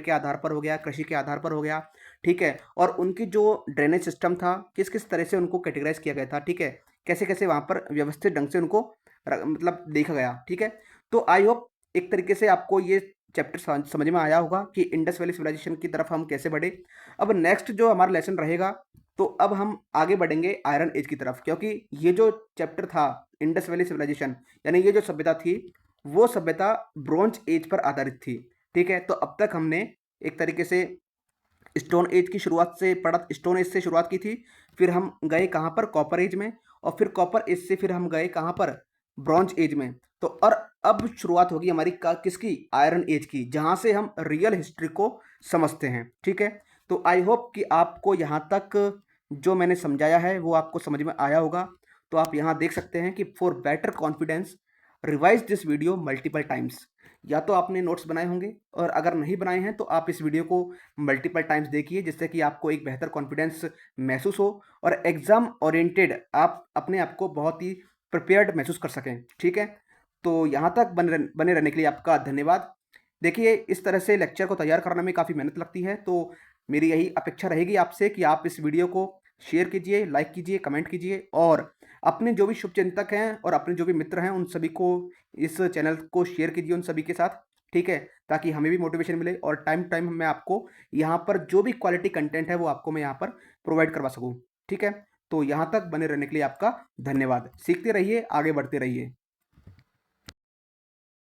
के आधार पर हो गया, कृषि के आधार पर हो गया, ठीक है? और उनकी जो ड्रेनेज सिस्टम था, किस-किस तरह से उनको कैटेगराइज़ किया गया था, ठीक है? कैसे-कैसे वहाँ पर व्यवस्थित ढंग से उनको मतलब देखा गया, ठीक है? तो आई होप एक तरीके से आपको ये चैप्टर समझ में आया होगा कि इंडस वैली सिविलाइजेशन की तरफ हम कैसे बढ़े। अब नेक्स्ट जो हमारा लेसन रहेगा, तो अब हम आगे बढ़ेंगे आयरन एज की तरफ, क्योंकि ये जो चैप्टर था इंडस वैली सिविलाइजेशन, यानी ये जो सभ्यता थी, वो सभ्यता ब्रोंज एज पर आधारित थी, ठीक है? तो अब तक हमने एक तरीके से स्टोन एज से शुरुआत की थी, फिर हम गए कहाँ पर? कॉपर एज में, और फिर कॉपर एज से फिर हम गए कहाँ पर? ब्रॉन्ज एज में। तो और अब शुरुआत होगी हमारी किसकी? आयरन एज की, जहाँ से हम रियल हिस्ट्री को समझते हैं, ठीक है? तो आई होप कि आपको यहाँ तक जो मैंने समझाया है वो आपको समझ में आया होगा। तो आप यहाँ देख सकते हैं कि for better confidence revise this video multiple times. या तो आपने नोट्स बनाए होंगे, और अगर नहीं बनाए हैं तो आप इस वीडियो को मल्टीपल टाइम्स देखिए, जिससे कि आपको एक बेहतर कॉन्फिडेंस महसूस हो और एग्ज़ाम ओरिएंटेड आप अपने आप को बहुत ही प्रिपेयर्ड महसूस कर सकें, ठीक है? तो यहाँ तक बने रहने के लिए आपका धन्यवाद। देखिए, इस तरह से लेक्चर को तैयार करने में काफ़ी मेहनत लगती है, तो मेरी यही अपेक्षा रहेगी आपसे कि आप इस वीडियो को शेयर कीजिए, लाइक कीजिए, कमेंट कीजिए, और अपने जो भी शुभचिंतक हैं और अपने जो भी मित्र हैं, उन सभी को इस चैनल को शेयर कीजिए उन सभी के साथ, ठीक है? ताकि हमें भी मोटिवेशन मिले और टाइम टू टाइम मैं आपको यहाँ पर जो भी क्वालिटी कंटेंट है, वो आपको मैं यहाँ पर प्रोवाइड करवा सकूँ, ठीक है? तो यहाँ तक बने रहने के लिए आपका धन्यवाद। सीखते रहिए, आगे बढ़ते रहिए।